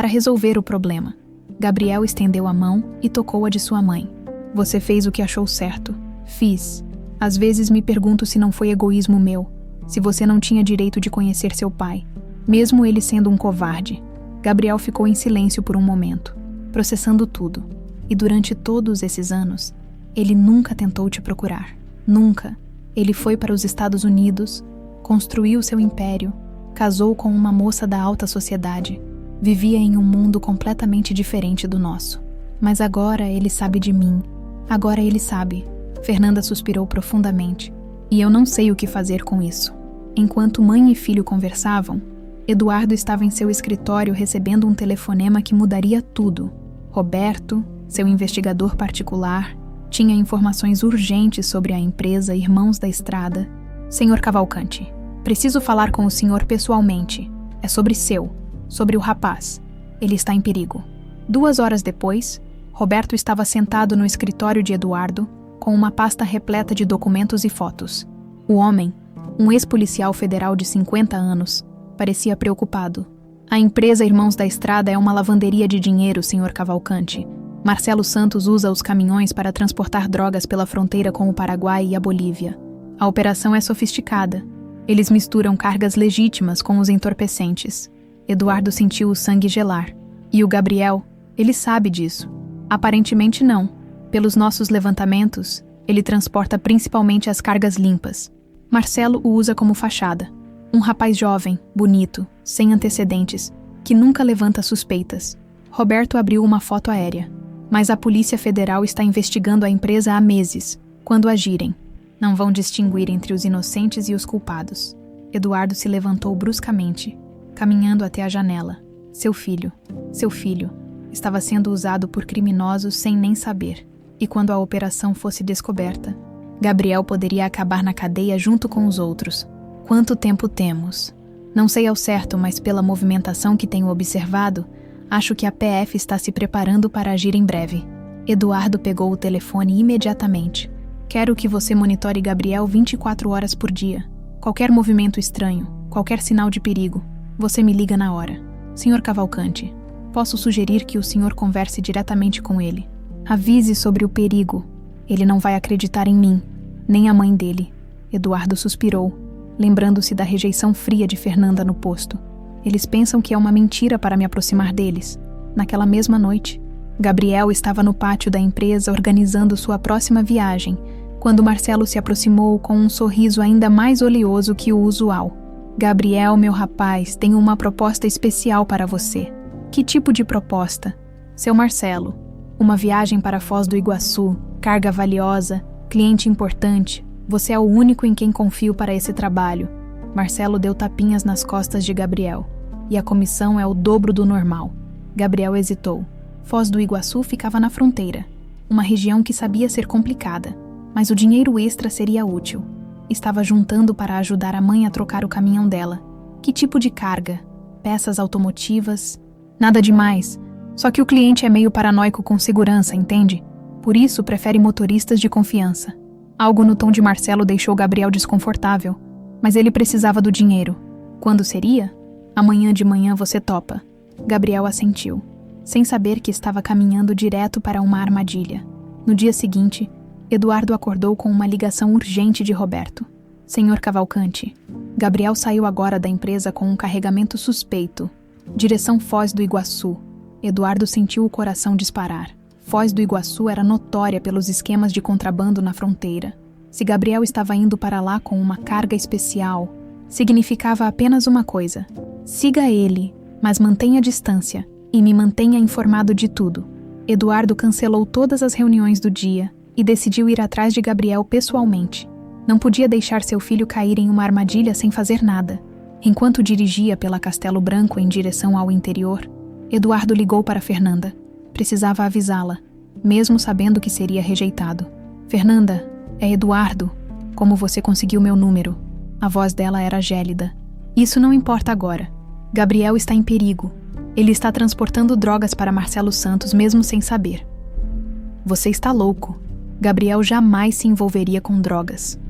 resolver o problema." Gabriel estendeu a mão e tocou a de sua mãe. "Você fez o que achou certo." "Fiz. Às vezes me pergunto se não foi egoísmo meu, se você não tinha direito de conhecer seu pai, mesmo ele sendo um covarde." Gabriel ficou em silêncio por um momento, processando tudo. "E durante todos esses anos, ele nunca tentou te procurar. Nunca. Ele foi para os Estados Unidos, construiu seu império, casou com uma moça da alta sociedade, vivia em um mundo completamente diferente do nosso. Mas agora ele sabe de mim. Agora ele sabe." Fernanda suspirou profundamente. "E eu não sei o que fazer com isso." Enquanto mãe e filho conversavam, Eduardo estava em seu escritório recebendo um telefonema que mudaria tudo. Roberto, seu investigador particular, tinha informações urgentes sobre a empresa Irmãos da Estrada. "Senhor Cavalcante, preciso falar com o senhor pessoalmente. É sobre o rapaz. Ele está em perigo." 2 horas depois, Roberto estava sentado no escritório de Eduardo, com uma pasta repleta de documentos e fotos. O homem, um ex-policial federal de 50 anos, parecia preocupado. "A empresa Irmãos da Estrada é uma lavanderia de dinheiro, senhor Cavalcante. Marcelo Santos usa os caminhões para transportar drogas pela fronteira com o Paraguai e a Bolívia. A operação é sofisticada. Eles misturam cargas legítimas com os entorpecentes." Eduardo sentiu o sangue gelar. "E o Gabriel? Ele sabe disso?" "Aparentemente não. Pelos nossos levantamentos, ele transporta principalmente as cargas limpas. Marcelo o usa como fachada. Um rapaz jovem, bonito, sem antecedentes, que nunca levanta suspeitas." Roberto abriu uma foto aérea. "Mas a Polícia Federal está investigando a empresa há meses. Quando agirem, não vão distinguir entre os inocentes e os culpados." Eduardo se levantou bruscamente, caminhando até a janela. Seu filho, estava sendo usado por criminosos sem nem saber. E quando a operação fosse descoberta, Gabriel poderia acabar na cadeia junto com os outros. "Quanto tempo temos? Não sei ao certo, mas pela movimentação que tenho observado, acho que a PF está se preparando para agir em breve." Eduardo pegou o telefone imediatamente. Quero que você monitore Gabriel 24 horas por dia. Qualquer movimento estranho, qualquer sinal de perigo, você me liga na hora. Sr. Cavalcante, posso sugerir que o senhor converse diretamente com ele. Avise sobre o perigo. Ele não vai acreditar em mim, nem a mãe dele. Eduardo suspirou, lembrando-se da rejeição fria de Fernanda no posto. Eles pensam que é uma mentira para me aproximar deles. Naquela mesma noite, Gabriel estava no pátio da empresa organizando sua próxima viagem, quando Marcelo se aproximou com um sorriso ainda mais oleoso que o usual. Gabriel, meu rapaz, tenho uma proposta especial para você. Que tipo de proposta? Seu Marcelo. Uma viagem para Foz do Iguaçu, carga valiosa, cliente importante. Você é o único em quem confio para esse trabalho. Marcelo deu tapinhas nas costas de Gabriel. E a comissão é o dobro do normal. Gabriel hesitou. Foz do Iguaçu ficava na fronteira, uma região que sabia ser complicada, mas o dinheiro extra seria útil. Estava juntando para ajudar a mãe a trocar o caminhão dela. Que tipo de carga? Peças automotivas? Nada demais, só que o cliente é meio paranoico com segurança, entende? Por isso prefere motoristas de confiança. Algo no tom de Marcelo deixou Gabriel desconfortável, mas ele precisava do dinheiro. Quando seria? Amanhã de manhã você topa. Gabriel assentiu, sem saber que estava caminhando direto para uma armadilha. No dia seguinte, Eduardo acordou com uma ligação urgente de Roberto. Senhor Cavalcante, Gabriel saiu agora da empresa com um carregamento suspeito. Direção Foz do Iguaçu. Eduardo sentiu o coração disparar. Foz do Iguaçu era notória pelos esquemas de contrabando na fronteira. Se Gabriel estava indo para lá com uma carga especial, significava apenas uma coisa: siga ele, mas mantenha distância e me mantenha informado de tudo. Eduardo cancelou todas as reuniões do dia e decidiu ir atrás de Gabriel pessoalmente. Não podia deixar seu filho cair em uma armadilha sem fazer nada. Enquanto dirigia pela Castelo Branco em direção ao interior, Eduardo ligou para Fernanda. Precisava avisá-la, mesmo sabendo que seria rejeitado. Fernanda, é Eduardo. Como você conseguiu meu número? A voz dela era gélida. Isso não importa agora. Gabriel está em perigo. Ele está transportando drogas para Marcelo Santos mesmo sem saber. Você está louco. Gabriel jamais se envolveria com drogas.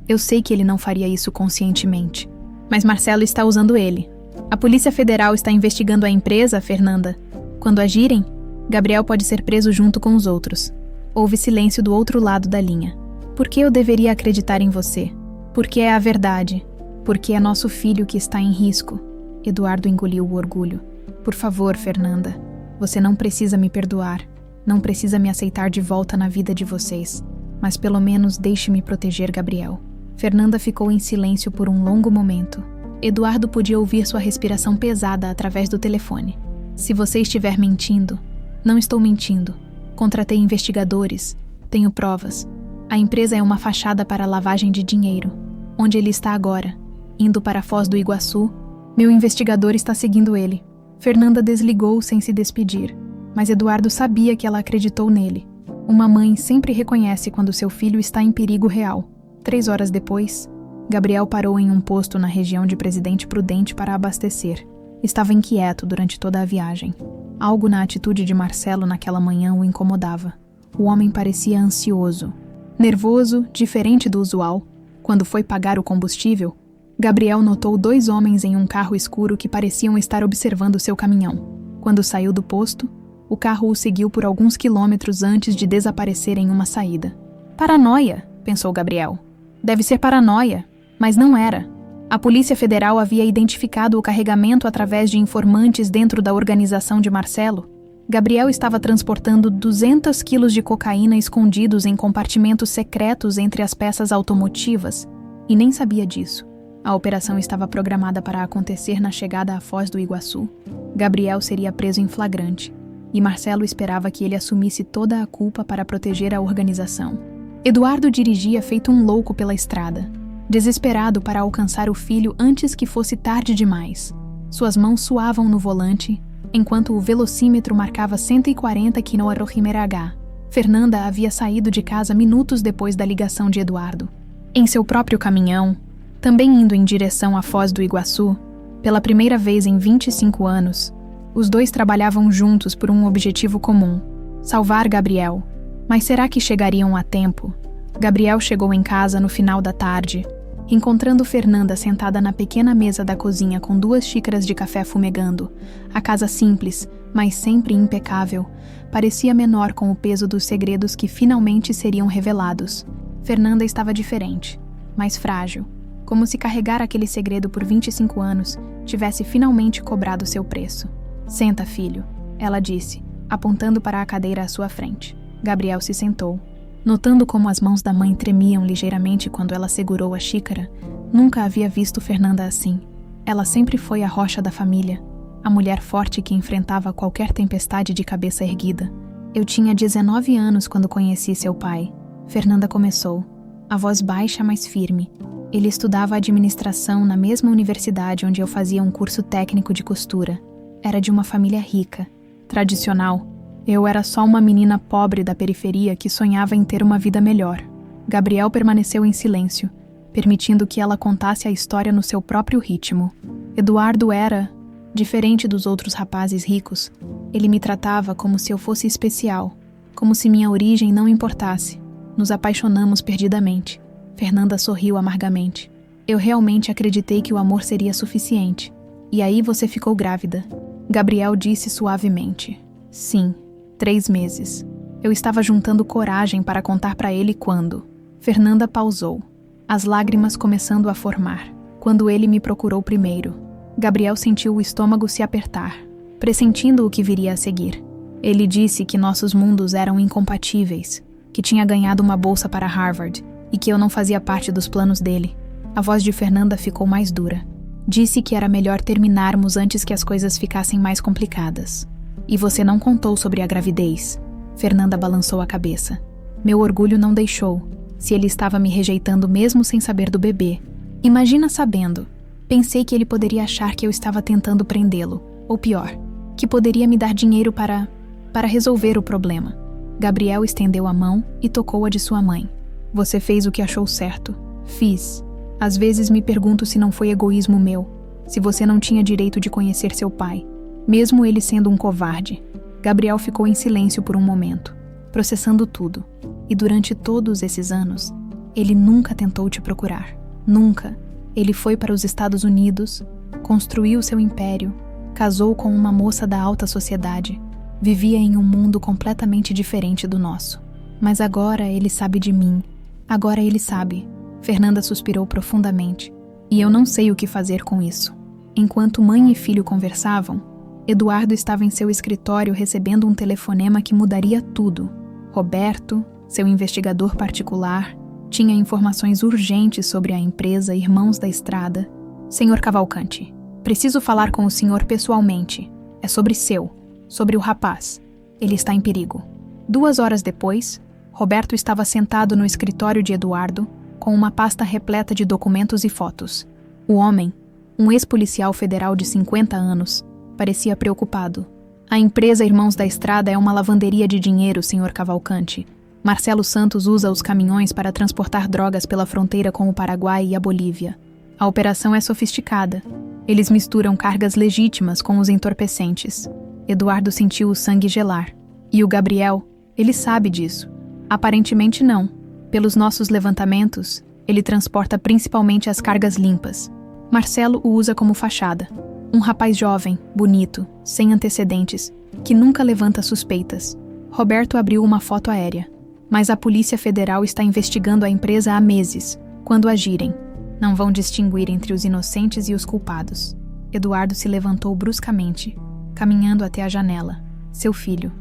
Eu sei que ele não faria isso conscientemente, mas Marcelo está usando ele. A Polícia Federal está investigando a empresa, Fernanda. Quando agirem, Gabriel pode ser preso junto com os outros. Houve silêncio do outro lado da linha. Por que eu deveria acreditar em você? Porque é a verdade. Porque é nosso filho que está em risco. Eduardo engoliu o orgulho. Por favor, Fernanda, você não precisa me perdoar. Não precisa me aceitar de volta na vida de vocês. Mas pelo menos deixe-me proteger Gabriel. Fernanda ficou em silêncio por um longo momento. Eduardo podia ouvir sua respiração pesada através do telefone. Se você estiver mentindo, não estou mentindo. Contratei investigadores. Tenho provas. A empresa é uma fachada para lavagem de dinheiro. Onde ele está agora? Indo para Foz do Iguaçu? Meu investigador está seguindo ele. Fernanda desligou sem se despedir, mas Eduardo sabia que ela acreditou nele. Uma mãe sempre reconhece quando seu filho está em perigo real. 3 horas depois, Gabriel parou em um posto na região de Presidente Prudente para abastecer. Estava inquieto durante toda a viagem. Algo na atitude de Marcelo naquela manhã o incomodava. O homem parecia ansioso, nervoso, diferente do usual. Quando foi pagar o combustível, Gabriel notou 2 homens em um carro escuro que pareciam estar observando seu caminhão. Quando saiu do posto, o carro o seguiu por alguns quilômetros antes de desaparecer em uma saída. Paranoia, pensou Gabriel. Deve ser paranoia, mas não era. A Polícia Federal havia identificado o carregamento através de informantes dentro da organização de Marcelo. Gabriel estava transportando 200 quilos de cocaína escondidos em compartimentos secretos entre as peças automotivas, e nem sabia disso. A operação estava programada para acontecer na chegada à Foz do Iguaçu. Gabriel seria preso em flagrante, e Marcelo esperava que ele assumisse toda a culpa para proteger a organização. Eduardo dirigia feito um louco pela estrada, desesperado para alcançar o filho antes que fosse tarde demais. Suas mãos suavam no volante, enquanto o velocímetro marcava 140 km/h. Fernanda havia saído de casa minutos depois da ligação de Eduardo. Em seu próprio caminhão, também indo em direção à Foz do Iguaçu, pela primeira vez em 25 anos, os dois trabalhavam juntos por um objetivo comum: Salvar Gabriel. Mas será que chegariam a tempo? Gabriel chegou em casa no final da tarde, encontrando Fernanda sentada na pequena mesa da cozinha com 2 xícaras de café fumegando. A casa simples, mas sempre impecável, parecia menor com o peso dos segredos que finalmente seriam revelados. Fernanda estava diferente, mais frágil, como se carregar aquele segredo por 25 anos tivesse finalmente cobrado seu preço. Senta, filho, ela disse, apontando para a cadeira à sua frente. Gabriel se sentou. Notando como as mãos da mãe tremiam ligeiramente quando ela segurou a xícara, nunca havia visto Fernanda assim. Ela sempre foi a rocha da família, a mulher forte que enfrentava qualquer tempestade de cabeça erguida. Eu tinha 19 anos quando conheci seu pai. Fernanda começou, a voz baixa, mas firme. Ele estudava administração na mesma universidade onde eu fazia um curso técnico de costura. Era de uma família rica, tradicional. Eu era só uma menina pobre da periferia que sonhava em ter uma vida melhor. Gabriel permaneceu em silêncio, permitindo que ela contasse a história no seu próprio ritmo. Eduardo era, diferente dos outros rapazes ricos, ele me tratava como se eu fosse especial, como se minha origem não importasse. Nos apaixonamos perdidamente. Fernanda sorriu amargamente. Eu realmente acreditei que o amor seria suficiente. E aí você ficou grávida. Gabriel disse suavemente. Sim. 3 meses. Eu estava juntando coragem para contar para ele quando. Fernanda pausou, as lágrimas começando a formar, quando ele me procurou primeiro. Gabriel sentiu o estômago se apertar, pressentindo o que viria a seguir. Ele disse que nossos mundos eram incompatíveis, que tinha ganhado uma bolsa para Harvard e que eu não fazia parte dos planos dele. A voz de Fernanda ficou mais dura. Disse que era melhor terminarmos antes que as coisas ficassem mais complicadas. E você não contou sobre a gravidez. Fernanda balançou a cabeça. Meu orgulho não deixou. Se ele estava me rejeitando mesmo sem saber do bebê. Imagina sabendo. Pensei que ele poderia achar que eu estava tentando prendê-lo. Ou pior, que poderia me dar dinheiro para resolver o problema. Gabriel estendeu a mão e tocou a de sua mãe. Você fez o que achou certo. Fiz. Às vezes me pergunto se não foi egoísmo meu. Se você não tinha direito de conhecer seu pai. Mesmo ele sendo um covarde. Gabriel ficou em silêncio por um momento, processando tudo. E durante todos esses anos, ele nunca tentou te procurar. Nunca. Ele foi para os Estados Unidos, construiu seu império, casou com uma moça da alta sociedade, vivia em um mundo completamente diferente do nosso. Mas agora ele sabe de mim. Agora ele sabe. Fernanda suspirou profundamente. E eu não sei o que fazer com isso. Enquanto mãe e filho conversavam, Eduardo estava em seu escritório recebendo um telefonema que mudaria tudo. Roberto, seu investigador particular, tinha informações urgentes sobre a empresa Irmãos da Estrada. Senhor Cavalcante, preciso falar com o senhor pessoalmente. É sobre o rapaz. Ele está em perigo. 2 horas depois, Roberto estava sentado no escritório de Eduardo, com uma pasta repleta de documentos e fotos. O homem, um ex-policial federal de 50 anos, parecia preocupado. A empresa Irmãos da Estrada é uma lavanderia de dinheiro, senhor Cavalcante. Marcelo Santos usa os caminhões para transportar drogas pela fronteira com o Paraguai e a Bolívia. A operação é sofisticada. Eles misturam cargas legítimas com os entorpecentes. Eduardo sentiu o sangue gelar. E o Gabriel, ele sabe disso. Aparentemente não. Pelos nossos levantamentos, ele transporta principalmente as cargas limpas. Marcelo o usa como fachada. Um rapaz jovem, bonito, sem antecedentes, que nunca levanta suspeitas. Roberto abriu uma foto aérea. Mas a Polícia Federal está investigando a empresa há meses. Quando agirem, não vão distinguir entre os inocentes e os culpados. Eduardo se levantou bruscamente, caminhando até a janela. Seu filho,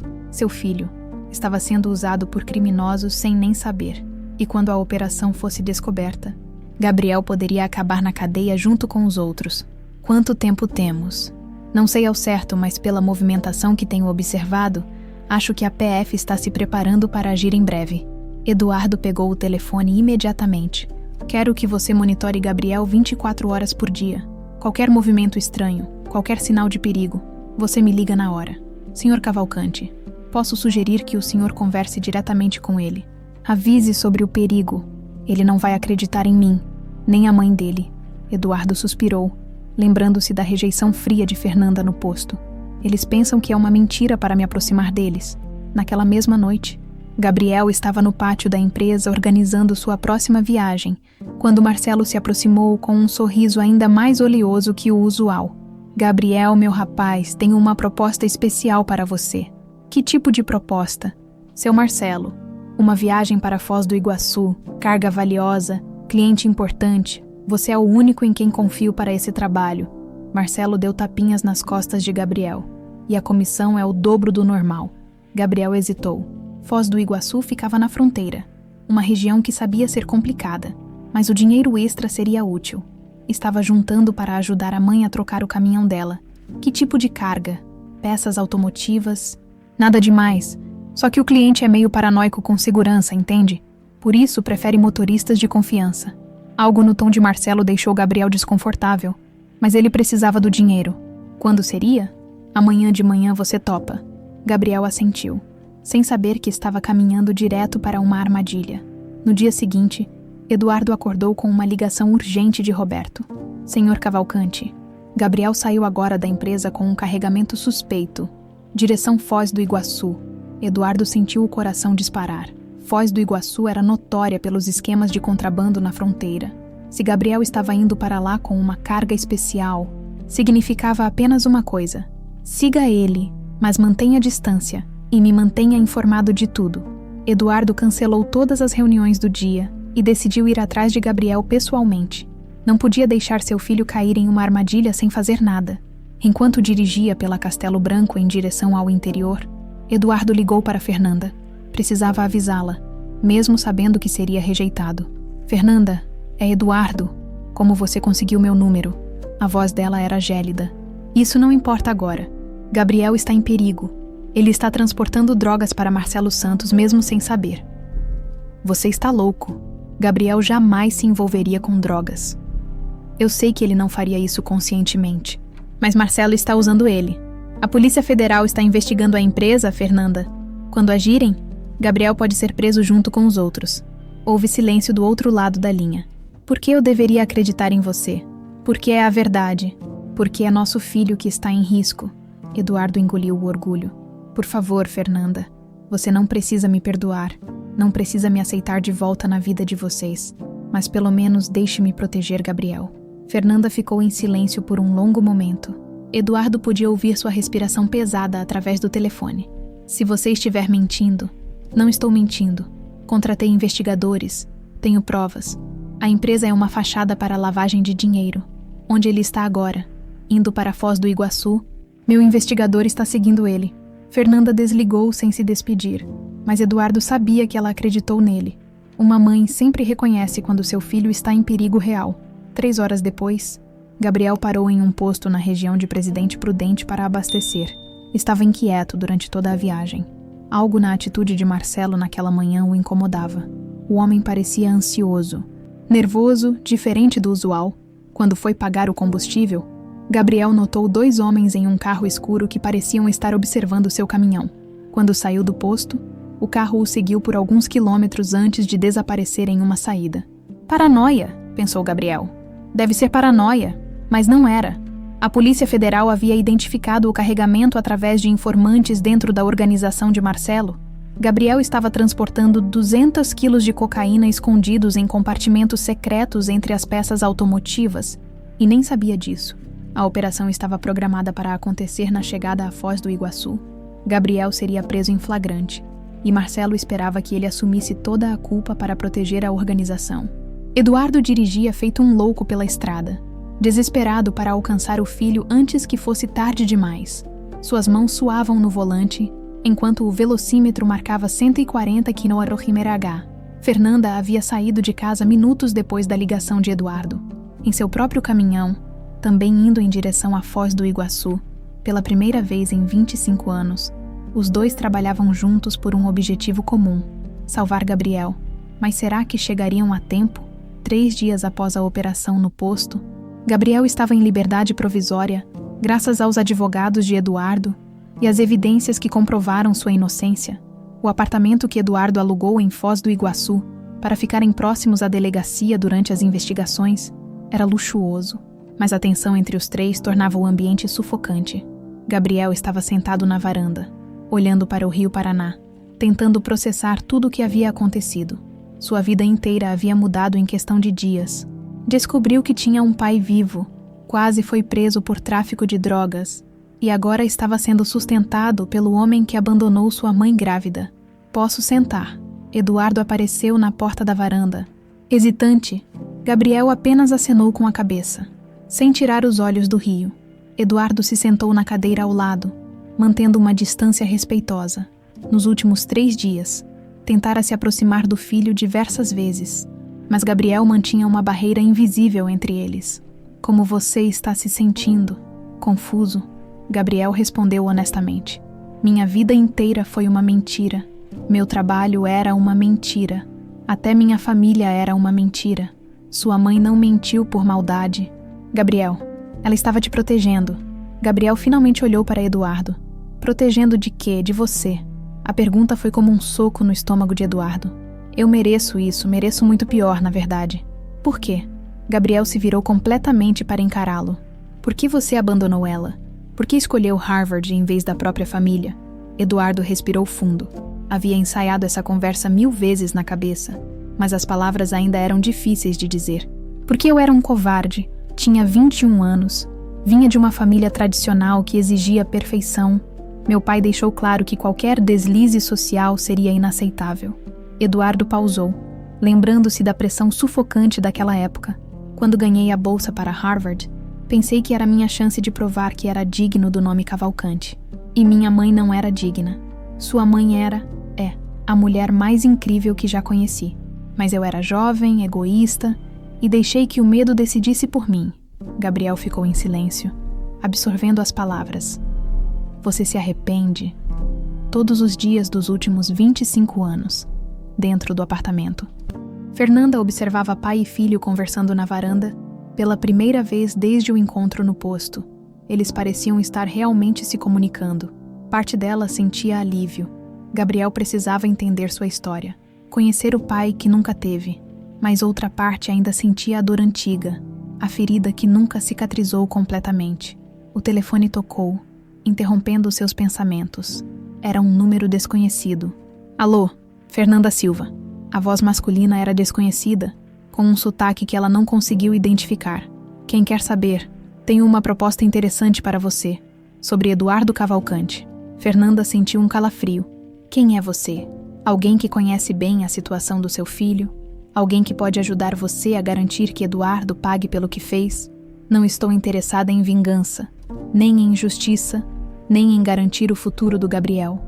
estava sendo usado por criminosos sem nem saber. E quando a operação fosse descoberta, Gabriel poderia acabar na cadeia junto com os outros. Quanto tempo temos? Não sei ao certo, mas pela movimentação que tenho observado, acho que a PF está se preparando para agir em breve. Eduardo pegou o telefone imediatamente. Quero que você monitore Gabriel 24 horas por dia. Qualquer movimento estranho, qualquer sinal de perigo, você me liga na hora. Senhor Cavalcante, posso sugerir que o senhor converse diretamente com ele. Avise sobre o perigo. Ele não vai acreditar em mim, nem a mãe dele. Eduardo suspirou, lembrando-se da rejeição fria de Fernanda no posto. Eles pensam que é uma mentira para me aproximar deles. naquela mesma noite. Gabriel estava no pátio da empresa organizando sua próxima viagem, quando Marcelo se aproximou com um sorriso ainda mais oleoso que o usual. Gabriel, meu rapaz, tenho uma proposta especial para você. Que tipo de proposta? Seu Marcelo. Uma viagem para Foz do Iguaçu, carga valiosa, cliente importante. Você é o único em quem confio para esse trabalho. Marcelo deu tapinhas nas costas de Gabriel. E a comissão é o dobro do normal. Gabriel hesitou. Foz do Iguaçu ficava na fronteira, uma região que sabia ser complicada, mas o dinheiro extra seria útil. Estava juntando para ajudar a mãe a trocar o caminhão dela. Que tipo de carga? Peças automotivas? Nada demais. Só que o cliente é meio paranoico com segurança, entende? Por isso prefere motoristas de confiança. Algo no tom de Marcelo deixou Gabriel desconfortável, mas ele precisava do dinheiro. Quando seria? Amanhã de manhã você topa. Gabriel assentiu, sem saber que estava caminhando direto para uma armadilha. No dia seguinte, Eduardo acordou com uma ligação urgente de Roberto. Senhor Cavalcante, Gabriel saiu agora da empresa com um carregamento suspeito. Direção Foz do Iguaçu. Eduardo sentiu o coração disparar. Foz do Iguaçu era notória pelos esquemas de contrabando na fronteira. Se Gabriel estava indo para lá com uma carga especial, significava apenas uma coisa: siga ele, mas mantenha distância e me mantenha informado de tudo. Eduardo cancelou todas as reuniões do dia e decidiu ir atrás de Gabriel pessoalmente. Não podia deixar seu filho cair em uma armadilha sem fazer nada. Enquanto dirigia pela Castelo Branco em direção ao interior, Eduardo ligou para Fernanda. Precisava avisá-la, mesmo sabendo que seria rejeitado. Fernanda, é Eduardo. Como você conseguiu meu número? A voz dela era gélida. Isso não importa agora. Gabriel está em perigo. Ele está transportando drogas para Marcelo Santos mesmo sem saber. Você está louco. Gabriel jamais se envolveria com drogas. Eu sei que ele não faria isso conscientemente, mas Marcelo está usando ele. A Polícia Federal está investigando a empresa, Fernanda. Quando agirem, Gabriel pode ser preso junto com os outros. Houve silêncio do outro lado da linha. Por que eu deveria acreditar em você? Porque é a verdade. Porque é nosso filho que está em risco. Eduardo engoliu o orgulho. Por favor, Fernanda. Você não precisa me perdoar. Não precisa me aceitar de volta na vida de vocês. Mas pelo menos deixe-me proteger Gabriel. Fernanda ficou em silêncio por um longo momento. Eduardo podia ouvir sua respiração pesada através do telefone. Se você estiver mentindo, não estou mentindo. Contratei investigadores. Tenho provas. A empresa é uma fachada para a lavagem de dinheiro. Onde ele está agora? Indo para Foz do Iguaçu? Meu investigador está seguindo ele. Fernanda desligou sem se despedir, mas Eduardo sabia que ela acreditou nele. Uma mãe sempre reconhece quando seu filho está em perigo real. 3 horas depois, Gabriel parou em um posto na região de Presidente Prudente para abastecer. Estava inquieto durante toda a viagem. Algo na atitude de Marcelo naquela manhã o incomodava. O homem parecia ansioso, nervoso, diferente do usual. Quando foi pagar o combustível, Gabriel notou 2 homens em um carro escuro que pareciam estar observando seu caminhão. Quando saiu do posto, o carro o seguiu por alguns quilômetros antes de desaparecer em uma saída. Paranoia, pensou Gabriel. Deve ser paranoia, mas não era. A Polícia Federal havia identificado o carregamento através de informantes dentro da organização de Marcelo. Gabriel estava transportando 200 quilos de cocaína escondidos em compartimentos secretos entre as peças automotivas, e nem sabia disso. A operação estava programada para acontecer na chegada à Foz do Iguaçu. Gabriel seria preso em flagrante, e Marcelo esperava que ele assumisse toda a culpa para proteger a organização. Eduardo dirigia feito um louco pela estrada, desesperado para alcançar o filho antes que fosse tarde demais. Suas mãos suavam no volante, enquanto o velocímetro marcava 140 km/h. Fernanda havia saído de casa minutos depois da ligação de Eduardo. Em seu próprio caminhão, também indo em direção à Foz do Iguaçu, pela primeira vez em 25 anos, os dois trabalhavam juntos por um objetivo comum: salvar Gabriel. Mas será que chegariam a tempo? 3 dias após a operação no posto, Gabriel estava em liberdade provisória, graças aos advogados de Eduardo e às evidências que comprovaram sua inocência. O apartamento que Eduardo alugou em Foz do Iguaçu, para ficarem próximos à delegacia durante as investigações, era luxuoso, mas a tensão entre os 3 tornava o ambiente sufocante. Gabriel estava sentado na varanda, olhando para o Rio Paraná. tentando processar tudo o que havia acontecido. Sua vida inteira havia mudado em questão de dias. Descobriu que tinha um pai vivo, quase foi preso por tráfico de drogas e agora estava sendo sustentado pelo homem que abandonou sua mãe grávida. Posso sentar. Eduardo apareceu na porta da varanda. Hesitante, Gabriel apenas acenou com a cabeça, sem tirar os olhos do rio. Eduardo se sentou na cadeira ao lado, mantendo uma distância respeitosa. Nos últimos 3 dias, tentara se aproximar do filho diversas vezes, mas Gabriel mantinha uma barreira invisível entre eles. Como você está se sentindo? Confuso, Gabriel respondeu honestamente. Minha vida inteira foi uma mentira. Meu trabalho era uma mentira. Até minha família era uma mentira. Sua mãe não mentiu por maldade. Gabriel, ela estava te protegendo. Gabriel finalmente olhou para Eduardo. Protegendo de quê? De você. A pergunta foi como um soco no estômago de Eduardo. Eu mereço isso, mereço muito pior, na verdade. Por quê? Gabriel se virou completamente para encará-lo. Por que você abandonou ela? Por que escolheu Harvard em vez da própria família? Eduardo respirou fundo. Havia ensaiado essa conversa 1000 vezes na cabeça, mas as palavras ainda eram difíceis de dizer. Porque eu era um covarde, tinha 21 anos, vinha de uma família tradicional que exigia perfeição. Meu pai deixou claro que qualquer deslize social seria inaceitável. Eduardo pausou, lembrando-se da pressão sufocante daquela época. Quando ganhei a bolsa para Harvard, pensei que era minha chance de provar que era digno do nome Cavalcante. E minha mãe não era digna. Sua mãe é a mulher mais incrível que já conheci. Mas eu era jovem, egoísta, e deixei que o medo decidisse por mim. Gabriel ficou em silêncio, absorvendo as palavras. Você se arrepende? Todos os dias dos últimos 25 anos, dentro do apartamento. Fernanda observava pai e filho conversando na varanda, pela primeira vez desde o encontro no posto. Eles pareciam estar realmente se comunicando. Parte dela sentia alívio. Gabriel precisava entender sua história, conhecer o pai que nunca teve, mas outra parte ainda sentia a dor antiga, a ferida que nunca cicatrizou completamente. O telefone tocou, interrompendo seus pensamentos. Era um número desconhecido. Alô, Fernanda Silva. A voz masculina era desconhecida, com um sotaque que ela não conseguiu identificar. Quem quer saber? Tenho uma proposta interessante para você, sobre Eduardo Cavalcante. Fernanda sentiu um calafrio. Quem é você? Alguém que conhece bem a situação do seu filho? Alguém que pode ajudar você a garantir que Eduardo pague pelo que fez? Não estou interessada em vingança, nem em justiça, nem em garantir o futuro do Gabriel.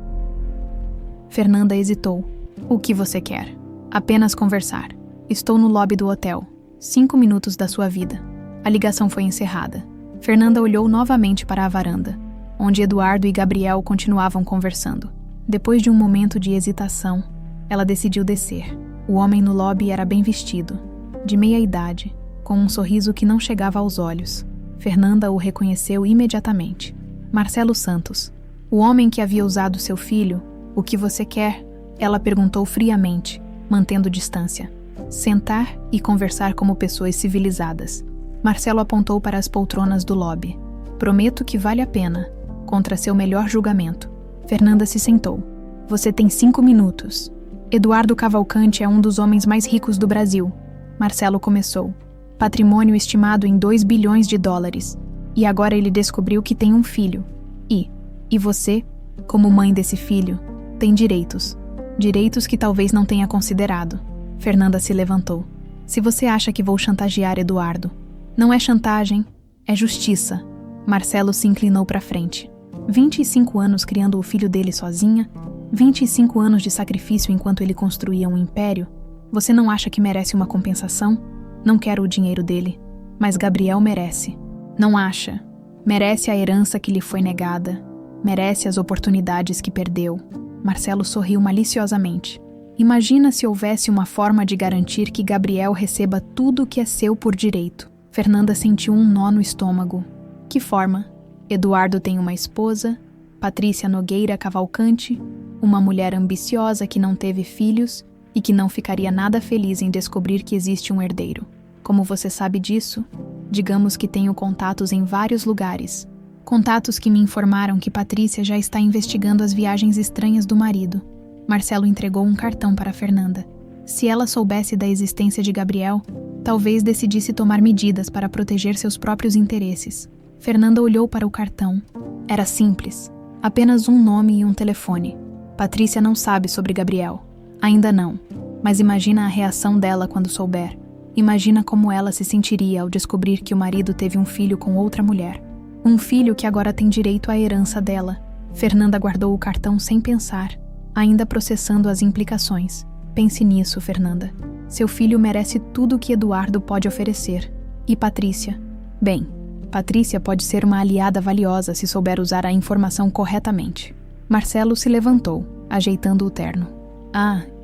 Fernanda hesitou. O que você quer? Apenas conversar. Estou no lobby do hotel. 5 minutos da sua vida. A ligação foi encerrada. Fernanda olhou novamente para a varanda, onde Eduardo e Gabriel continuavam conversando. Depois de um momento de hesitação, ela decidiu descer. O homem no lobby era bem vestido, de meia idade, com um sorriso que não chegava aos olhos. Fernanda o reconheceu imediatamente. Marcelo Santos, o homem que havia usado seu filho. O que você quer? Ela perguntou friamente, mantendo distância. Sentar e conversar como pessoas civilizadas. Marcelo apontou para as poltronas do lobby. Prometo que vale a pena, contra seu melhor julgamento. Fernanda se sentou. Você tem 5 minutos. Eduardo Cavalcante é um dos homens mais ricos do Brasil. Marcelo começou. Patrimônio estimado em 2 bilhões de dólares. E agora ele descobriu que tem um filho. E você, como mãe desse filho, tem direitos. Direitos que talvez não tenha considerado. Fernanda se levantou. Se você acha que vou chantagear Eduardo, não é chantagem, é justiça. Marcelo se inclinou para frente. 25 anos criando o filho dele sozinha, 25 anos de sacrifício enquanto ele construía um império. Você não acha que merece uma compensação? Não quero o dinheiro dele, mas Gabriel merece. Não acha? Merece a herança que lhe foi negada, merece as oportunidades que perdeu. Marcelo sorriu maliciosamente. Imagina se houvesse uma forma de garantir que Gabriel receba tudo o que é seu por direito. Fernanda sentiu um nó no estômago. Que forma? Eduardo tem uma esposa, Patrícia Nogueira Cavalcante, uma mulher ambiciosa que não teve filhos e que não ficaria nada feliz em descobrir que existe um herdeiro. Como você sabe disso? Digamos que tenho contatos em vários lugares. Contatos que me informaram que Patrícia já está investigando as viagens estranhas do marido. Marcelo entregou um cartão para Fernanda. Se ela soubesse da existência de Gabriel, talvez decidisse tomar medidas para proteger seus próprios interesses. Fernanda olhou para o cartão. Era simples. Apenas um nome e um telefone. Patrícia não sabe sobre Gabriel. Ainda não. Mas imagina a reação dela quando souber. Imagina como ela se sentiria ao descobrir que o marido teve um filho com outra mulher. Um filho que agora tem direito à herança dela. Fernanda guardou o cartão sem pensar, ainda processando as implicações. Pense nisso, Fernanda. Seu filho merece tudo o que Eduardo pode oferecer. E Patrícia? Bem, Patrícia pode ser uma aliada valiosa se souber usar a informação corretamente. Marcelo se levantou, ajeitando o terno.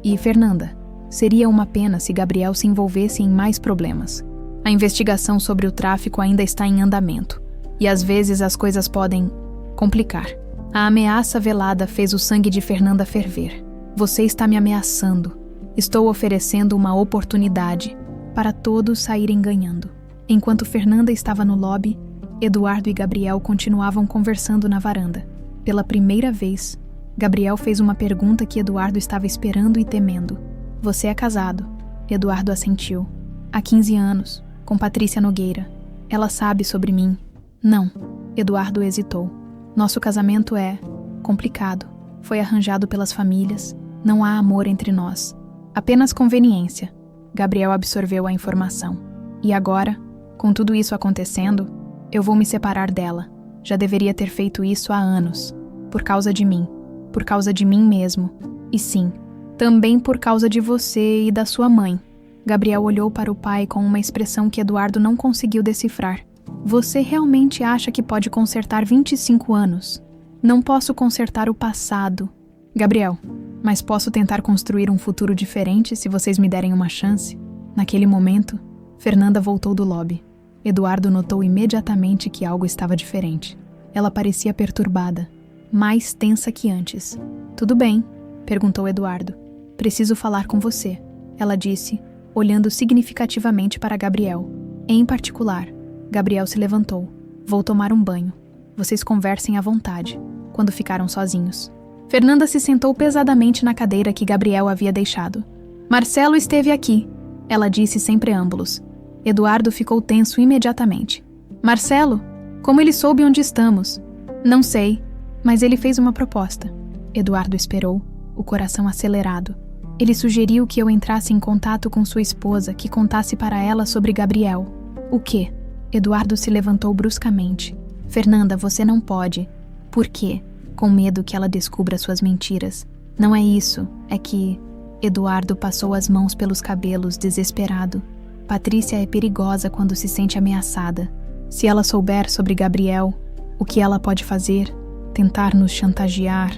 E Fernanda, seria uma pena se Gabriel se envolvesse em mais problemas. A investigação sobre o tráfico ainda está em andamento, e às vezes as coisas podem complicar. A ameaça velada fez o sangue de Fernanda ferver. Você está me ameaçando. Estou oferecendo uma oportunidade para todos saírem ganhando. Enquanto Fernanda estava no lobby, Eduardo e Gabriel continuavam conversando na varanda. Pela primeira vez, Gabriel fez uma pergunta que Eduardo estava esperando e temendo. Você é casado? Eduardo assentiu. Há 15 anos, com Patrícia Nogueira. Ela sabe sobre mim. Não. Eduardo hesitou. Nosso casamento é complicado. Foi arranjado pelas famílias. Não há amor entre nós. Apenas conveniência. Gabriel absorveu a informação. E agora, com tudo isso acontecendo, eu vou me separar dela. Já deveria ter feito isso há anos. Por causa de mim. Por causa de mim mesmo. E sim, também por causa de você e da sua mãe. Gabriel olhou para o pai com uma expressão que Eduardo não conseguiu decifrar. Você realmente acha que pode consertar 25 anos? Não posso consertar o passado. Gabriel, mas posso tentar construir um futuro diferente se vocês me derem uma chance? Naquele momento, Fernanda voltou do lobby. Eduardo notou imediatamente que algo estava diferente. Ela parecia perturbada, mais tensa que antes. Tudo bem? Perguntou Eduardo. Preciso falar com você, ela disse, olhando significativamente para Gabriel. Em particular, Gabriel se levantou. Vou tomar um banho. Vocês conversem à vontade, quando ficaram sozinhos. Fernanda se sentou pesadamente na cadeira que Gabriel havia deixado. Marcelo esteve aqui, ela disse sem preâmbulos. Eduardo ficou tenso imediatamente. Marcelo? Como ele soube onde estamos? Não sei, mas ele fez uma proposta. Eduardo esperou, o coração acelerado. Ele sugeriu que eu entrasse em contato com sua esposa, que contasse para ela sobre Gabriel. O quê? Eduardo se levantou bruscamente. Fernanda, você não pode. Por quê? Com medo que ela descubra suas mentiras. Não é isso, é que... Eduardo passou as mãos pelos cabelos, desesperado. Patrícia é perigosa quando se sente ameaçada. Se ela souber sobre Gabriel, o que ela pode fazer? Tentar nos chantagear?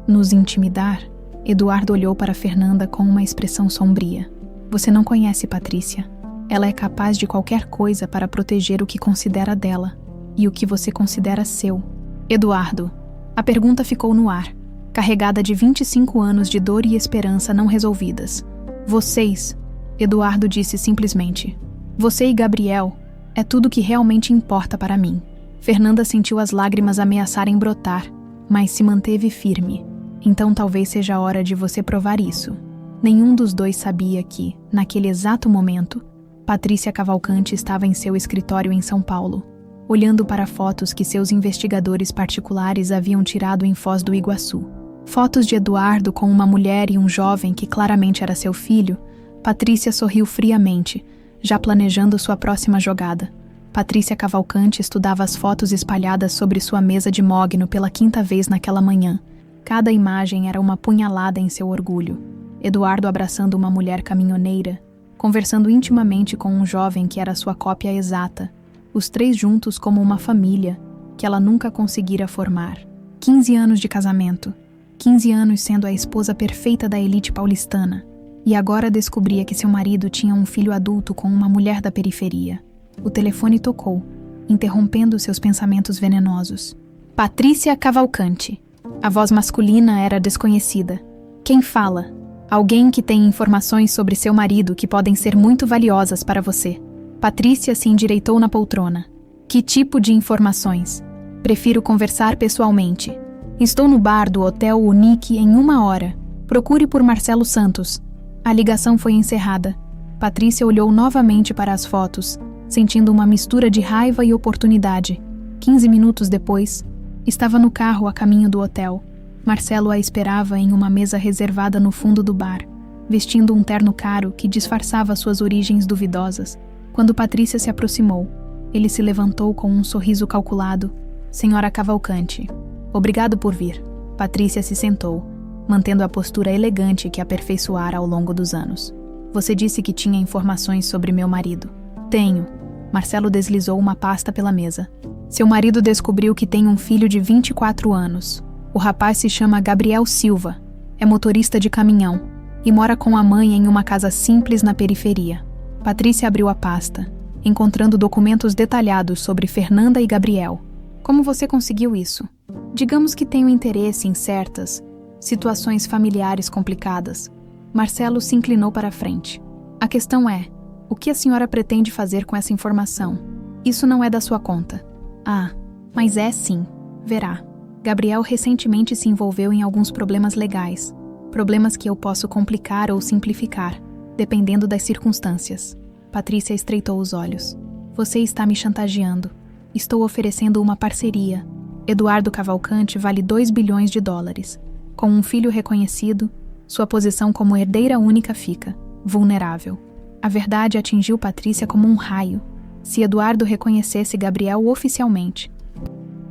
Nos intimidar? Eduardo olhou para Fernanda com uma expressão sombria. Você não conhece Patrícia. Ela é capaz de qualquer coisa para proteger o que considera dela e o que você considera seu. Eduardo. A pergunta ficou no ar, carregada de 25 anos de dor e esperança não resolvidas. Vocês, Eduardo disse simplesmente. Você e Gabriel é tudo que realmente importa para mim. Fernanda sentiu as lágrimas ameaçarem brotar, mas se manteve firme. Então talvez seja a hora de você provar isso. Nenhum dos dois sabia que, naquele exato momento, Patrícia Cavalcante estava em seu escritório em São Paulo, olhando para fotos que seus investigadores particulares haviam tirado em Foz do Iguaçu. Fotos de Eduardo com uma mulher e um jovem que claramente era seu filho. Patrícia sorriu friamente, já planejando sua próxima jogada. Patrícia Cavalcante estudava as fotos espalhadas sobre sua mesa de mogno pela 5ª vez naquela manhã. Cada imagem era uma punhalada em seu orgulho. Eduardo abraçando uma mulher caminhoneira, conversando intimamente com um jovem que era sua cópia exata, os três juntos como uma família que ela nunca conseguira formar. 15 anos de casamento, 15 anos sendo a esposa perfeita da elite paulistana, e agora descobria que seu marido tinha um filho adulto com uma mulher da periferia. O telefone tocou, interrompendo seus pensamentos venenosos. Patrícia Cavalcante. A voz masculina era desconhecida. Quem fala? Alguém que tem informações sobre seu marido que podem ser muito valiosas para você. Patrícia se endireitou na poltrona. Que tipo de informações? Prefiro conversar pessoalmente. Estou no bar do Hotel Unique em 1 hora. Procure por Marcelo Santos. A ligação foi encerrada. Patrícia olhou novamente para as fotos, sentindo uma mistura de raiva e oportunidade. 15 minutos depois, estava no carro a caminho do hotel. Marcelo a esperava em uma mesa reservada no fundo do bar, vestindo um terno caro que disfarçava suas origens duvidosas. Quando Patrícia se aproximou, ele se levantou com um sorriso calculado. Senhora Cavalcante, obrigado por vir. Patrícia se sentou, mantendo a postura elegante que aperfeiçoara ao longo dos anos. Você disse que tinha informações sobre meu marido. Tenho. Marcelo deslizou uma pasta pela mesa. Seu marido descobriu que tem um filho de 24 anos. O rapaz se chama Gabriel Silva, é motorista de caminhão e mora com a mãe em uma casa simples na periferia. Patrícia abriu a pasta, encontrando documentos detalhados sobre Fernanda e Gabriel. Como você conseguiu isso? Digamos que tenho interesse em certas situações familiares complicadas. Marcelo se inclinou para a frente. A questão é, o que a senhora pretende fazer com essa informação? Isso não é da sua conta. Ah, mas é sim. Verá. Gabriel recentemente se envolveu em alguns problemas legais. Problemas que eu posso complicar ou simplificar, dependendo das circunstâncias. Patrícia estreitou os olhos. Você está me chantageando. Estou oferecendo uma parceria. Eduardo Cavalcante vale 2 bilhões de dólares. Com um filho reconhecido, sua posição como herdeira única fica vulnerável. A verdade atingiu Patrícia como um raio. Se Eduardo reconhecesse Gabriel oficialmente,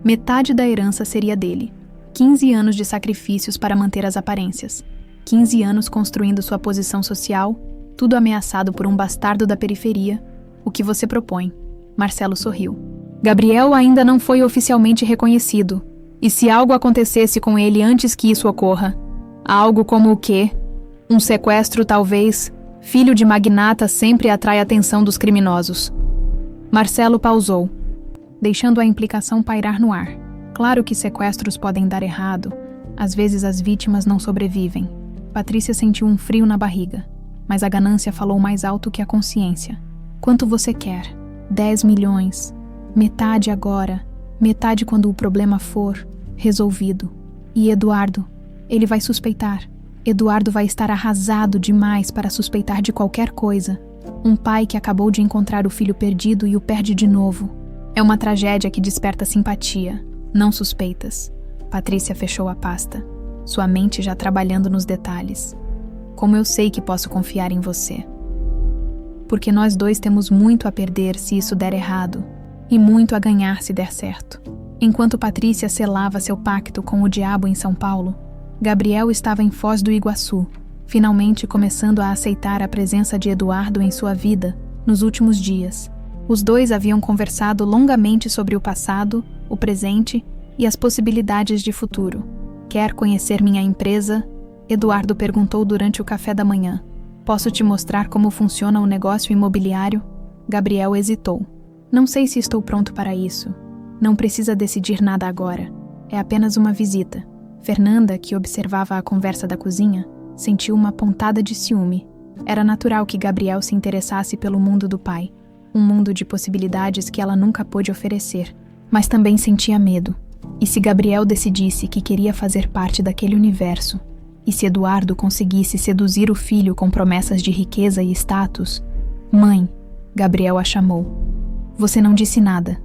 metade da herança seria dele. 15 anos de sacrifícios para manter as aparências. 15 anos construindo sua posição social, tudo ameaçado por um bastardo da periferia. O que você propõe? Marcelo sorriu. Gabriel ainda não foi oficialmente reconhecido. E se algo acontecesse com ele antes que isso ocorra? Algo como o quê? Um sequestro, talvez. Filho de magnata sempre atrai a atenção dos criminosos. Marcelo pausou, deixando a implicação pairar no ar. Claro que sequestros podem dar errado. Às vezes as vítimas não sobrevivem. Patrícia sentiu um frio na barriga, mas a ganância falou mais alto que a consciência. Quanto você quer? 10 milhões. Metade agora. Metade quando o problema for resolvido. E Eduardo? Ele vai suspeitar. Eduardo vai estar arrasado demais para suspeitar de qualquer coisa. Um pai que acabou de encontrar o filho perdido e o perde de novo. É uma tragédia que desperta simpatia, não suspeitas. Patrícia fechou a pasta, sua mente já trabalhando nos detalhes. Como eu sei que posso confiar em você? Porque nós dois temos muito a perder se isso der errado, e muito a ganhar se der certo. Enquanto Patrícia selava seu pacto com o diabo em São Paulo, Gabriel estava em Foz do Iguaçu, finalmente começando a aceitar a presença de Eduardo em sua vida nos últimos dias. Os dois haviam conversado longamente sobre o passado, o presente e as possibilidades de futuro. Quer conhecer minha empresa? Eduardo perguntou durante o café da manhã. Posso te mostrar como funciona o negócio imobiliário? Gabriel hesitou. Não sei se estou pronto para isso. Não precisa decidir nada agora. É apenas uma visita. Fernanda, que observava a conversa da cozinha, sentiu uma pontada de ciúme. Era natural que Gabriel se interessasse pelo mundo do pai, um mundo de possibilidades que ela nunca pôde oferecer, mas também sentia medo. E se Gabriel decidisse que queria fazer parte daquele universo? E se Eduardo conseguisse seduzir o filho com promessas de riqueza e status? Mãe, Gabriel a chamou. Você não disse nada.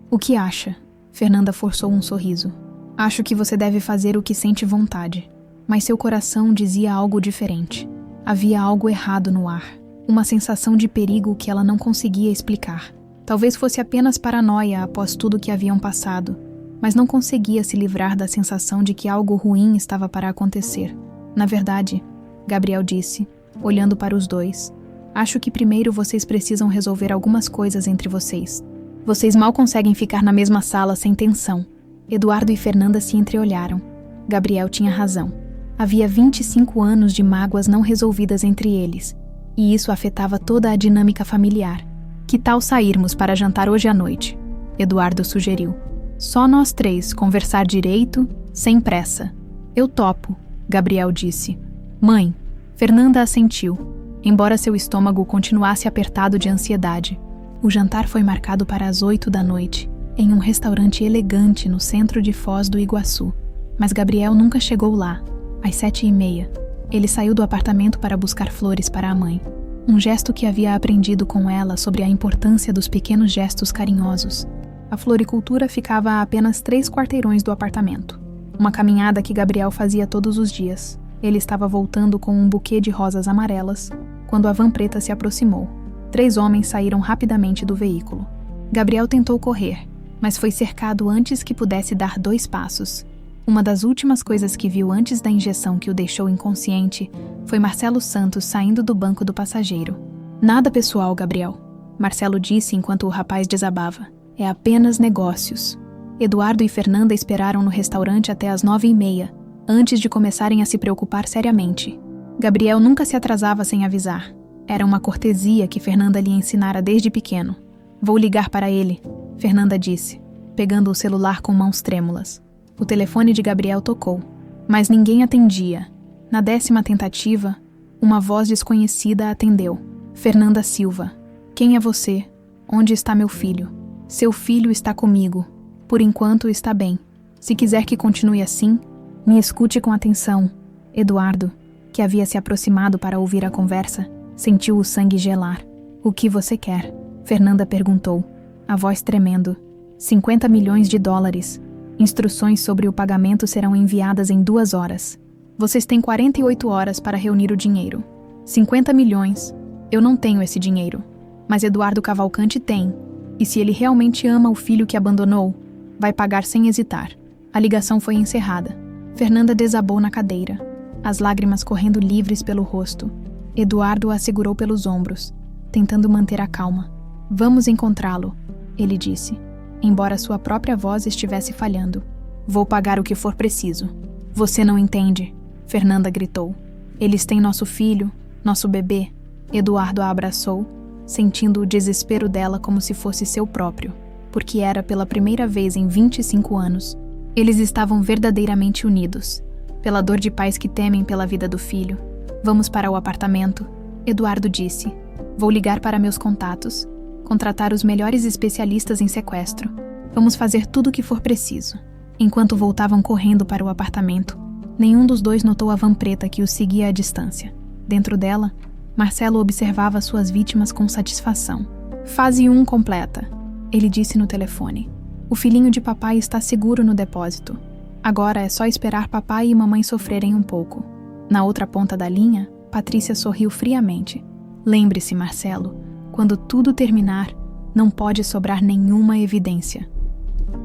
O que acha? Fernanda forçou um sorriso. Acho que você deve fazer o que sente vontade. Mas seu coração dizia algo diferente. Havia algo errado no ar. Uma sensação de perigo que ela não conseguia explicar. Talvez fosse apenas paranoia após tudo que haviam passado, mas não conseguia se livrar da sensação de que algo ruim estava para acontecer. Na verdade, Gabriel disse, olhando para os dois, acho que primeiro vocês precisam resolver algumas coisas entre vocês. Vocês mal conseguem ficar na mesma sala sem tensão. Eduardo e Fernanda se entreolharam. Gabriel tinha razão. Havia 25 anos de mágoas não resolvidas entre eles, e isso afetava toda a dinâmica familiar. Que tal sairmos para jantar hoje à noite? Eduardo sugeriu. Só nós três, conversar direito, sem pressa. Eu topo, Gabriel disse. Mãe, Fernanda assentiu, embora seu estômago continuasse apertado de ansiedade. O jantar foi marcado para as 8 da noite, em um restaurante elegante no centro de Foz do Iguaçu. Mas Gabriel nunca chegou lá. Às 7h30, Ele saiu do apartamento para buscar flores para a mãe. Um gesto que havia aprendido com ela sobre a importância dos pequenos gestos carinhosos. A floricultura ficava a apenas 3 quarteirões do apartamento. Uma caminhada que Gabriel fazia todos os dias. Ele estava voltando com um buquê de rosas amarelas, quando a van preta se aproximou. 3 homens saíram rapidamente do veículo. Gabriel tentou correr, mas foi cercado antes que pudesse dar 2 passos. Uma das últimas coisas que viu antes da injeção que o deixou inconsciente foi Marcelo Santos saindo do banco do passageiro. Nada pessoal, Gabriel, Marcelo disse enquanto o rapaz desabava. É apenas negócios. Eduardo e Fernanda esperaram no restaurante até as 9h30, antes de começarem a se preocupar seriamente. Gabriel nunca se atrasava sem avisar. Era uma cortesia que Fernanda lhe ensinara desde pequeno. Vou ligar para ele, Fernanda disse, pegando o celular com mãos trêmulas. O telefone de Gabriel tocou, mas ninguém atendia. Na 10ª tentativa, uma voz desconhecida atendeu. Fernanda Silva. Quem é você? Onde está meu filho? Seu filho está comigo. Por enquanto está bem. Se quiser que continue assim, me escute com atenção. Eduardo, que havia se aproximado para ouvir a conversa, sentiu o sangue gelar. O que você quer? Fernanda perguntou, a voz tremendo. 50 milhões de dólares. Instruções sobre o pagamento serão enviadas em 2 horas. Vocês têm 48 horas para reunir o dinheiro. 50 milhões. Eu não tenho esse dinheiro. Mas Eduardo Cavalcante tem. E se ele realmente ama o filho que abandonou, vai pagar sem hesitar. A ligação foi encerrada. Fernanda desabou na cadeira, as lágrimas correndo livres pelo rosto. Eduardo a segurou pelos ombros, tentando manter a calma. Vamos encontrá-lo, ele disse, embora sua própria voz estivesse falhando. Vou pagar o que for preciso. Você não entende, Fernanda gritou. Eles têm nosso filho, nosso bebê. Eduardo a abraçou, sentindo o desespero dela como se fosse seu próprio, porque era pela primeira vez em 25 anos. Eles estavam verdadeiramente unidos, pela dor de pais que temem pela vida do filho. Vamos para o apartamento, Eduardo disse. Vou ligar para meus contatos, contratar os melhores especialistas em sequestro. Vamos fazer tudo o que for preciso. Enquanto voltavam correndo para o apartamento, nenhum dos dois notou a van preta que os seguia à distância. Dentro dela, Marcelo observava suas vítimas com satisfação. Fase 1 completa, ele disse no telefone. O filhinho de papai está seguro no depósito. Agora é só esperar papai e mamãe sofrerem um pouco. Na outra ponta da linha, Patrícia sorriu friamente. Lembre-se, Marcelo, quando tudo terminar, não pode sobrar nenhuma evidência.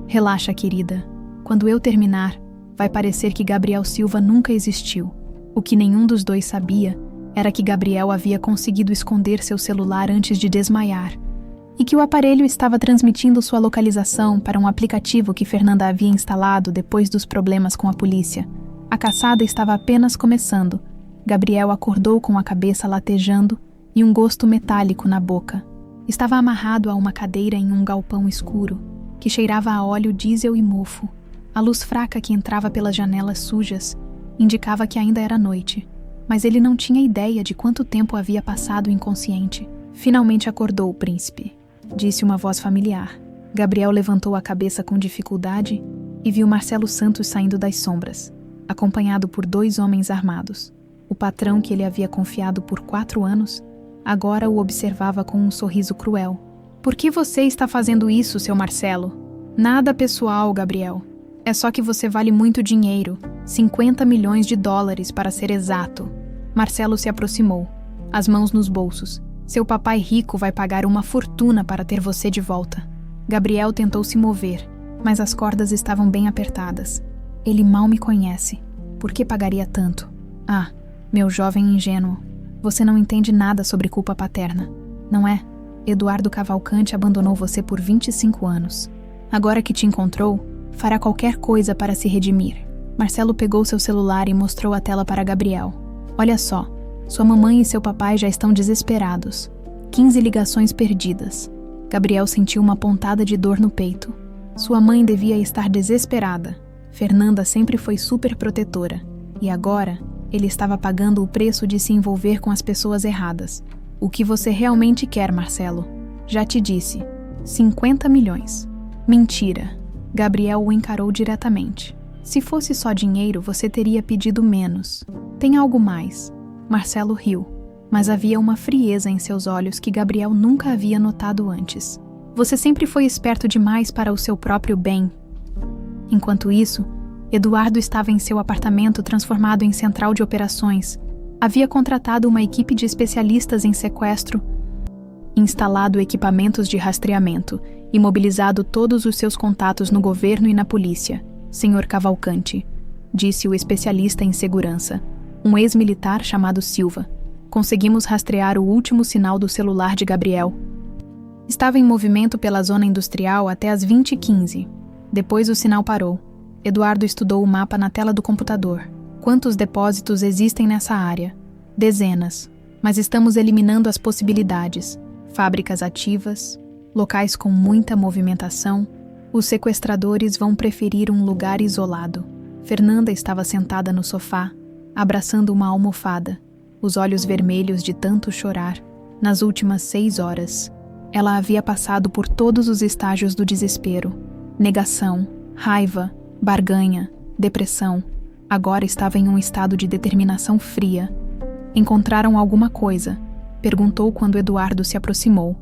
Relaxa, querida. Quando eu terminar, vai parecer que Gabriel Silva nunca existiu. O que nenhum dos dois sabia era que Gabriel havia conseguido esconder seu celular antes de desmaiar e que o aparelho estava transmitindo sua localização para um aplicativo que Fernanda havia instalado depois dos problemas com a polícia. A caçada estava apenas começando. Gabriel acordou com a cabeça latejando e um gosto metálico na boca. Estava amarrado a uma cadeira em um galpão escuro, que cheirava a óleo diesel e mofo. A luz fraca que entrava pelas janelas sujas indicava que ainda era noite, mas ele não tinha ideia de quanto tempo havia passado inconsciente. Finalmente acordou o príncipe, disse uma voz familiar. Gabriel levantou a cabeça com dificuldade e viu Marcelo Santos saindo das sombras, acompanhado por 2 homens armados. O patrão que ele havia confiado por 4 anos, agora o observava com um sorriso cruel. Por que você está fazendo isso, seu Marcelo? Nada pessoal, Gabriel. É só que você vale muito dinheiro, 50 milhões de dólares para ser exato. Marcelo se aproximou, as mãos nos bolsos. Seu papai rico vai pagar uma fortuna para ter você de volta. Gabriel tentou se mover, mas as cordas estavam bem apertadas. Ele mal me conhece. Por que pagaria tanto? Ah, meu jovem ingênuo, você não entende nada sobre culpa paterna, não é? Eduardo Cavalcante abandonou você por 25 anos. Agora que te encontrou, fará qualquer coisa para se redimir. Marcelo pegou seu celular e mostrou a tela para Gabriel. Olha só, sua mamãe e seu papai já estão desesperados. 15 ligações perdidas. Gabriel sentiu uma pontada de dor no peito. Sua mãe devia estar desesperada. Fernanda sempre foi super protetora. E agora, ele estava pagando o preço de se envolver com as pessoas erradas. O que você realmente quer, Marcelo? Já te disse. 50 milhões. Mentira. Gabriel o encarou diretamente. Se fosse só dinheiro, você teria pedido menos. Tem algo mais. Marcelo riu, mas havia uma frieza em seus olhos que Gabriel nunca havia notado antes. Você sempre foi esperto demais para o seu próprio bem. Enquanto isso, Eduardo estava em seu apartamento transformado em central de operações. Havia contratado uma equipe de especialistas em sequestro, instalado equipamentos de rastreamento e mobilizado todos os seus contatos no governo e na polícia. Senhor Cavalcante, disse o especialista em segurança, um ex-militar chamado Silva. Conseguimos rastrear o último sinal do celular de Gabriel. Estava em movimento pela zona industrial até as 20h15. Depois o sinal parou. Eduardo estudou o mapa na tela do computador. Quantos depósitos existem nessa área? Dezenas. Mas estamos eliminando as possibilidades. Fábricas ativas, locais com muita movimentação. Os sequestradores vão preferir um lugar isolado. Fernanda estava sentada no sofá, abraçando uma almofada, os olhos vermelhos de tanto chorar. Nas últimas 6 horas, ela havia passado por todos os estágios do desespero. Negação, raiva, barganha, depressão. Agora estava em um estado de determinação fria. Encontraram alguma coisa? Perguntou quando Eduardo se aproximou.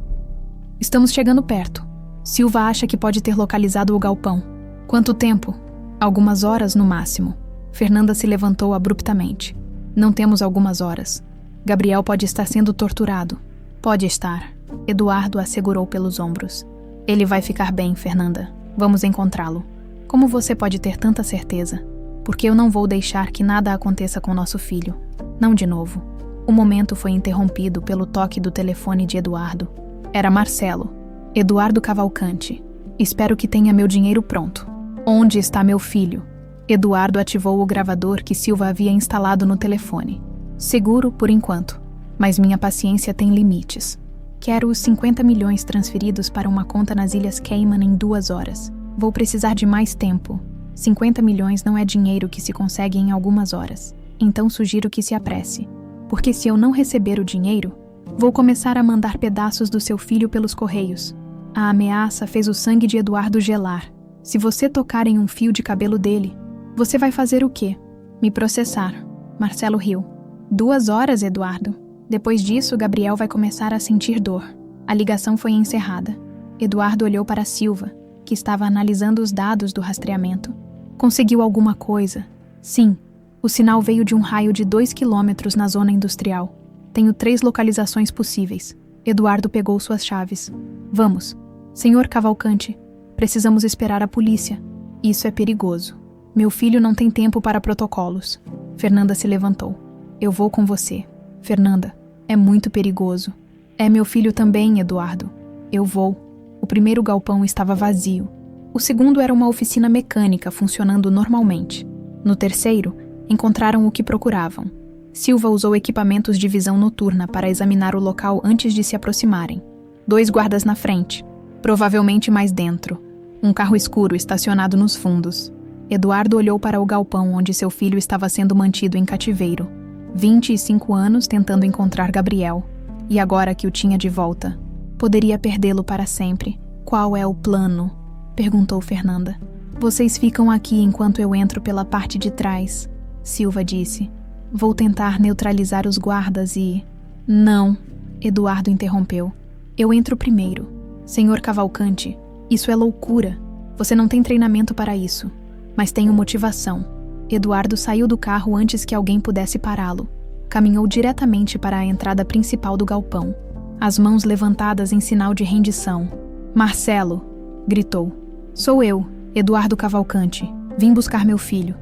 Estamos chegando perto. Silva acha que pode ter localizado o galpão. Quanto tempo? Algumas horas no máximo. Fernanda se levantou abruptamente. Não temos algumas horas. Gabriel pode estar sendo torturado. Pode estar. Eduardo a segurou pelos ombros. Ele vai ficar bem, Fernanda. Vamos encontrá-lo. Como você pode ter tanta certeza? Porque eu não vou deixar que nada aconteça com nosso filho. Não de novo. O momento foi interrompido pelo toque do telefone de Eduardo. Era Marcelo. Eduardo Cavalcante. Espero que tenha meu dinheiro pronto. Onde está meu filho? Eduardo ativou o gravador que Silva havia instalado no telefone. Seguro por enquanto, mas minha paciência tem limites. Quero os 50 milhões transferidos para uma conta nas Ilhas Cayman em 2 horas. Vou precisar de mais tempo. 50 milhões não é dinheiro que se consegue em algumas horas. Então sugiro que se apresse. Porque se eu não receber o dinheiro, vou começar a mandar pedaços do seu filho pelos correios. A ameaça fez o sangue de Eduardo gelar. Se você tocar em um fio de cabelo dele, você vai fazer o quê? Me processar. Marcelo riu. 2 horas, Eduardo. Depois disso, Gabriel vai começar a sentir dor. A ligação foi encerrada. Eduardo olhou para Silva, que estava analisando os dados do rastreamento. Conseguiu alguma coisa? Sim. O sinal veio de um raio de 2 quilômetros na zona industrial. Tenho 3 localizações possíveis. Eduardo pegou suas chaves. Vamos. Senhor Cavalcante, precisamos esperar a polícia. Isso é perigoso. Meu filho não tem tempo para protocolos. Fernanda se levantou. Eu vou com você. Fernanda, é muito perigoso. É meu filho também, Eduardo. Eu vou. O primeiro galpão estava vazio. O segundo era uma oficina mecânica funcionando normalmente. No terceiro, encontraram o que procuravam. Silva usou equipamentos de visão noturna para examinar o local antes de se aproximarem. 2 guardas na frente, provavelmente mais dentro. Um carro escuro estacionado nos fundos. Eduardo olhou para o galpão onde seu filho estava sendo mantido em cativeiro. 25 anos tentando encontrar Gabriel. E agora que o tinha de volta, poderia perdê-lo para sempre. Qual é o plano? Perguntou Fernanda. Vocês ficam aqui enquanto eu entro pela parte de trás, Silva disse. Vou tentar neutralizar os guardas e... Não, Eduardo interrompeu. Eu entro primeiro. Senhor Cavalcante, isso é loucura. Você não tem treinamento para isso. Mas tenho motivação. Eduardo saiu do carro antes que alguém pudesse pará-lo. Caminhou diretamente para a entrada principal do galpão, as mãos levantadas em sinal de rendição. Marcelo, gritou. Sou eu, Eduardo Cavalcante. Vim buscar meu filho.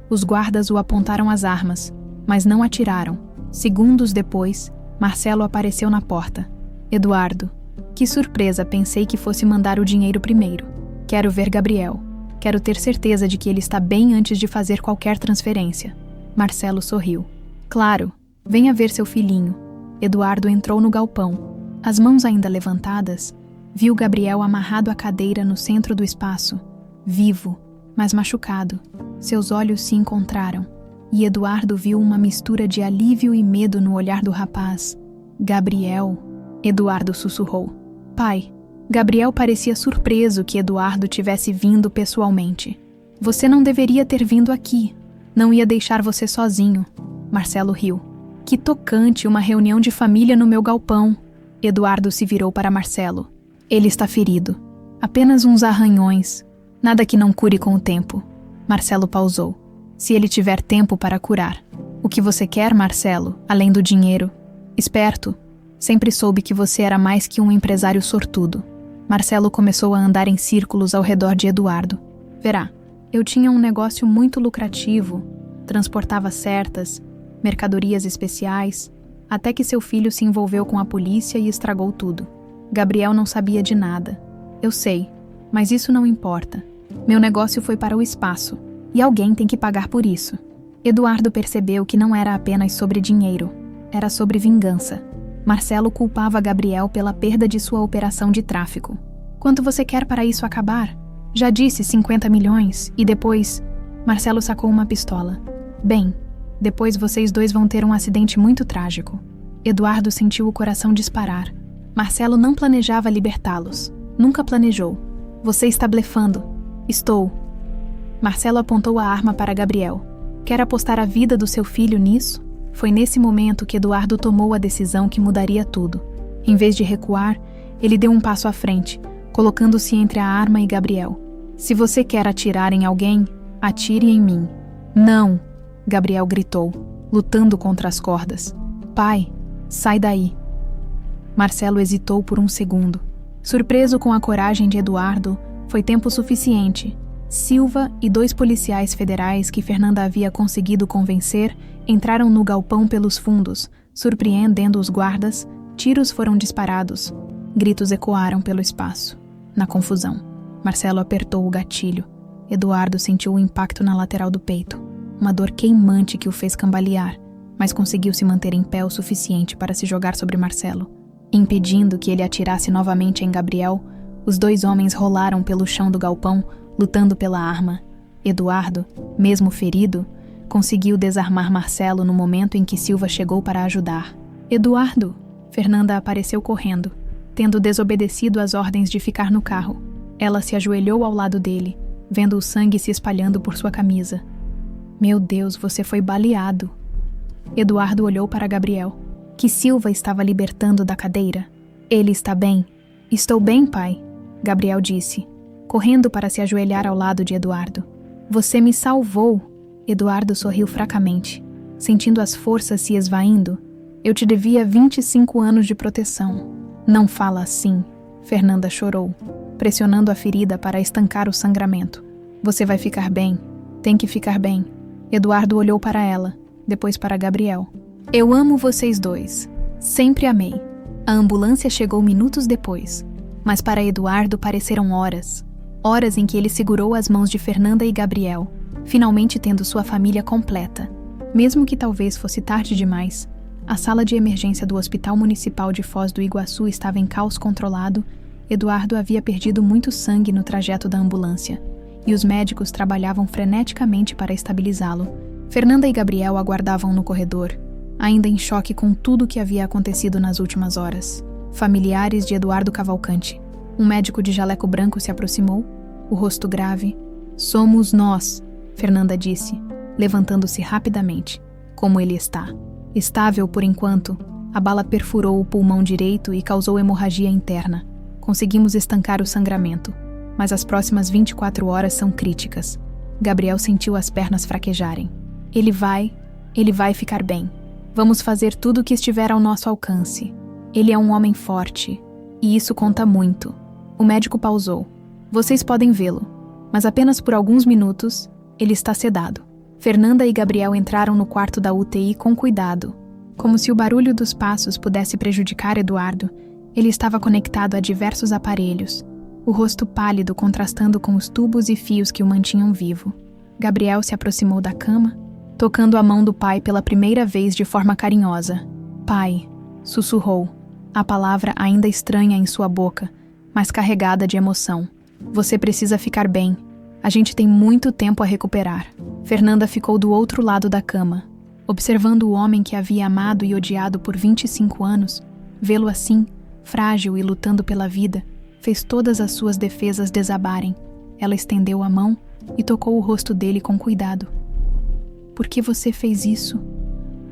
Os guardas o apontaram as armas, mas não atiraram. Segundos depois, Marcelo apareceu na porta. Eduardo, que surpresa, pensei que fosse mandar o dinheiro primeiro. Quero ver Gabriel. Quero ter certeza de que ele está bem antes de fazer qualquer transferência. Marcelo sorriu. Claro, venha ver seu filhinho. Eduardo entrou no galpão. As mãos ainda levantadas, viu Gabriel amarrado à cadeira no centro do espaço. Vivo, mas machucado. Seus olhos se encontraram. E Eduardo viu uma mistura de alívio e medo no olhar do rapaz. Gabriel, Eduardo sussurrou. Pai. Gabriel parecia surpreso que Eduardo tivesse vindo pessoalmente. Você não deveria ter vindo aqui. Não ia deixar você sozinho. Marcelo riu. Que tocante, uma reunião de família no meu galpão. Eduardo se virou para Marcelo. Ele está ferido. Apenas uns arranhões. Nada que não cure com o tempo. Marcelo pausou. Se ele tiver tempo para curar. O que você quer, Marcelo, além do dinheiro? Esperto. Sempre soube que você era mais que um empresário sortudo. Marcelo começou a andar em círculos ao redor de Eduardo. Verá, eu tinha um negócio muito lucrativo. Transportava certas, mercadorias especiais, até que seu filho se envolveu com a polícia e estragou tudo. Gabriel não sabia de nada. Eu sei, mas isso não importa. Meu negócio foi para o espaço, e alguém tem que pagar por isso. Eduardo percebeu que não era apenas sobre dinheiro, era sobre vingança. Marcelo culpava Gabriel pela perda de sua operação de tráfico. Quanto você quer para isso acabar? Já disse 50 milhões, e depois... Marcelo sacou uma pistola. Bem, depois vocês dois vão ter um acidente muito trágico. Eduardo sentiu o coração disparar. Marcelo não planejava libertá-los. Nunca planejou. Você está blefando. Estou. Marcelo apontou a arma para Gabriel. Quer apostar a vida do seu filho nisso? Foi nesse momento que Eduardo tomou a decisão que mudaria tudo. Em vez de recuar, ele deu um passo à frente, colocando-se entre a arma e Gabriel. Se você quer atirar em alguém, atire em mim. Não! Gabriel gritou, lutando contra as cordas. Pai, sai daí. Marcelo hesitou por um segundo. Surpreso com a coragem de Eduardo, foi tempo suficiente. Silva e 2 policiais federais que Fernanda havia conseguido convencer entraram no galpão pelos fundos, surpreendendo os guardas. Tiros foram disparados. Gritos ecoaram pelo espaço. Na confusão, Marcelo apertou o gatilho. Eduardo sentiu o impacto na lateral do peito. Uma dor queimante que o fez cambalear, mas conseguiu se manter em pé o suficiente para se jogar sobre Marcelo. Impedindo que ele atirasse novamente em Gabriel, os 2 homens rolaram pelo chão do galpão, lutando pela arma. Eduardo, mesmo ferido, conseguiu desarmar Marcelo no momento em que Silva chegou para ajudar. Eduardo! Fernanda apareceu correndo, tendo desobedecido às ordens de ficar no carro. Ela se ajoelhou ao lado dele, vendo o sangue se espalhando por sua camisa. Meu Deus, você foi baleado. Eduardo olhou para Gabriel, que Silva estava libertando da cadeira. Ele está bem. Estou bem, pai, Gabriel disse, correndo para se ajoelhar ao lado de Eduardo. Você me salvou. Eduardo sorriu fracamente, sentindo as forças se esvaindo. Eu te devia 25 anos de proteção. Não fala assim, Fernanda chorou, pressionando a ferida para estancar o sangramento. Você vai ficar bem. Tem que ficar bem. Eduardo olhou para ela, depois para Gabriel. Eu amo vocês dois. Sempre amei. A ambulância chegou minutos depois, mas para Eduardo pareceram horas. Horas em que ele segurou as mãos de Fernanda e Gabriel, finalmente tendo sua família completa. Mesmo que talvez fosse tarde demais, a sala de emergência do Hospital Municipal de Foz do Iguaçu estava em caos controlado. Eduardo havia perdido muito sangue no trajeto da ambulância, e os médicos trabalhavam freneticamente para estabilizá-lo. Fernanda e Gabriel aguardavam no corredor, ainda em choque com tudo o que havia acontecido nas últimas horas. Familiares de Eduardo Cavalcante. Um médico de jaleco branco se aproximou, o rosto grave. Somos nós, Fernanda disse, levantando-se rapidamente. Como ele está? Estável por enquanto. A bala perfurou o pulmão direito e causou hemorragia interna. Conseguimos estancar o sangramento, mas as próximas 24 horas são críticas. Gabriel sentiu as pernas fraquejarem. Ele vai ficar bem. Vamos fazer tudo o que estiver ao nosso alcance. Ele é um homem forte, e isso conta muito. O médico pausou. Vocês podem vê-lo, mas apenas por alguns minutos. Ele está sedado. Fernanda e Gabriel entraram no quarto da UTI com cuidado. Como se o barulho dos passos pudesse prejudicar Eduardo, ele estava conectado a diversos aparelhos, o rosto pálido contrastando com os tubos e fios que o mantinham vivo. Gabriel se aproximou da cama, tocando a mão do pai pela primeira vez de forma carinhosa. Pai, sussurrou, a palavra ainda estranha em sua boca, mas carregada de emoção. Você precisa ficar bem. A gente tem muito tempo a recuperar. Fernanda ficou do outro lado da cama, observando o homem que havia amado e odiado por 25 anos. Vê-lo assim, frágil e lutando pela vida, fez todas as suas defesas desabarem. Ela estendeu a mão e tocou o rosto dele com cuidado. Por que você fez isso?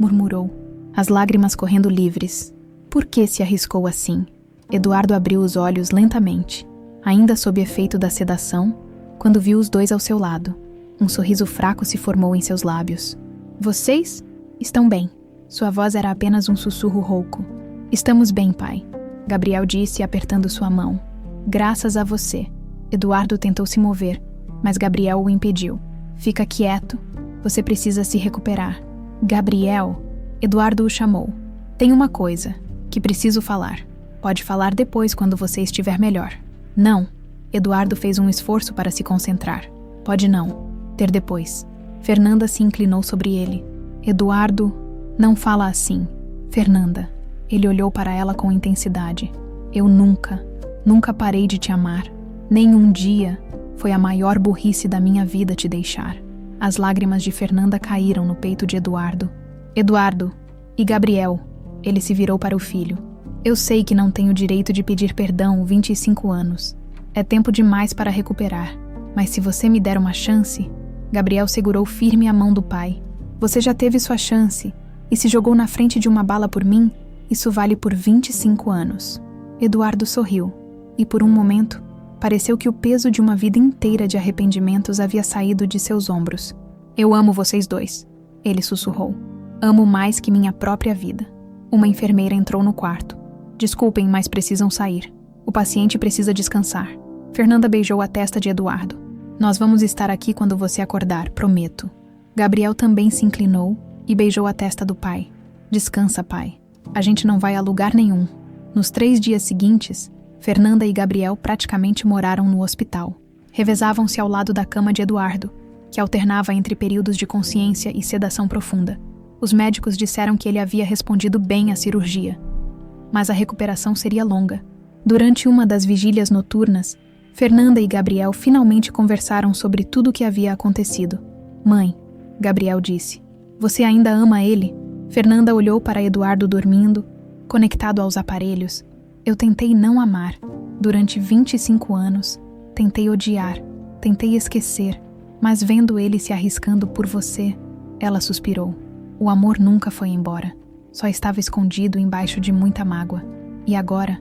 murmurou, as lágrimas correndo livres. Por que se arriscou assim? Eduardo abriu os olhos lentamente, ainda sob efeito da sedação, quando viu os dois ao seu lado. Um sorriso fraco se formou em seus lábios. Vocês estão bem. Sua voz era apenas um sussurro rouco. Estamos bem, pai, Gabriel disse, apertando sua mão. Graças a você. Eduardo tentou se mover, mas Gabriel o impediu. Fica quieto. Você precisa se recuperar. Gabriel, Eduardo o chamou. Tem uma coisa que preciso falar. Pode falar depois quando você estiver melhor. Não. Eduardo fez um esforço para se concentrar. Pode não. Ter depois. Fernanda se inclinou sobre ele. Eduardo, não fala assim. Fernanda. Ele olhou para ela com intensidade. Eu nunca parei de te amar. Nem um dia. Foi a maior burrice da minha vida te deixar. As lágrimas de Fernanda caíram no peito de Eduardo. Eduardo. E Gabriel. Ele se virou para o filho. Eu sei que não tenho direito de pedir perdão 25 anos. É tempo demais para recuperar. Mas se você me der uma chance... Gabriel segurou firme a mão do pai. Você já teve sua chance e se jogou na frente de uma bala por mim? Isso vale por 25 anos. Eduardo sorriu, e por um momento, pareceu que o peso de uma vida inteira de arrependimentos havia saído de seus ombros. Eu amo vocês dois, ele sussurrou. Amo mais que minha própria vida. Uma enfermeira entrou no quarto. Desculpem, mas precisam sair. O paciente precisa descansar. Fernanda beijou a testa de Eduardo. Nós vamos estar aqui quando você acordar, prometo. Gabriel também se inclinou e beijou a testa do pai. Descansa, pai. A gente não vai a lugar nenhum. Nos 3 dias seguintes, Fernanda e Gabriel praticamente moraram no hospital. Revezavam-se ao lado da cama de Eduardo, que alternava entre períodos de consciência e sedação profunda. Os médicos disseram que ele havia respondido bem à cirurgia, mas a recuperação seria longa. Durante uma das vigílias noturnas, Fernanda e Gabriel finalmente conversaram sobre tudo o que havia acontecido. Mãe, Gabriel disse, você ainda ama ele? Fernanda olhou para Eduardo dormindo, conectado aos aparelhos. Eu tentei não amar. Durante 25 anos, tentei odiar, tentei esquecer, mas vendo ele se arriscando por você, ela suspirou. O amor nunca foi embora. Só estava escondido embaixo de muita mágoa. E agora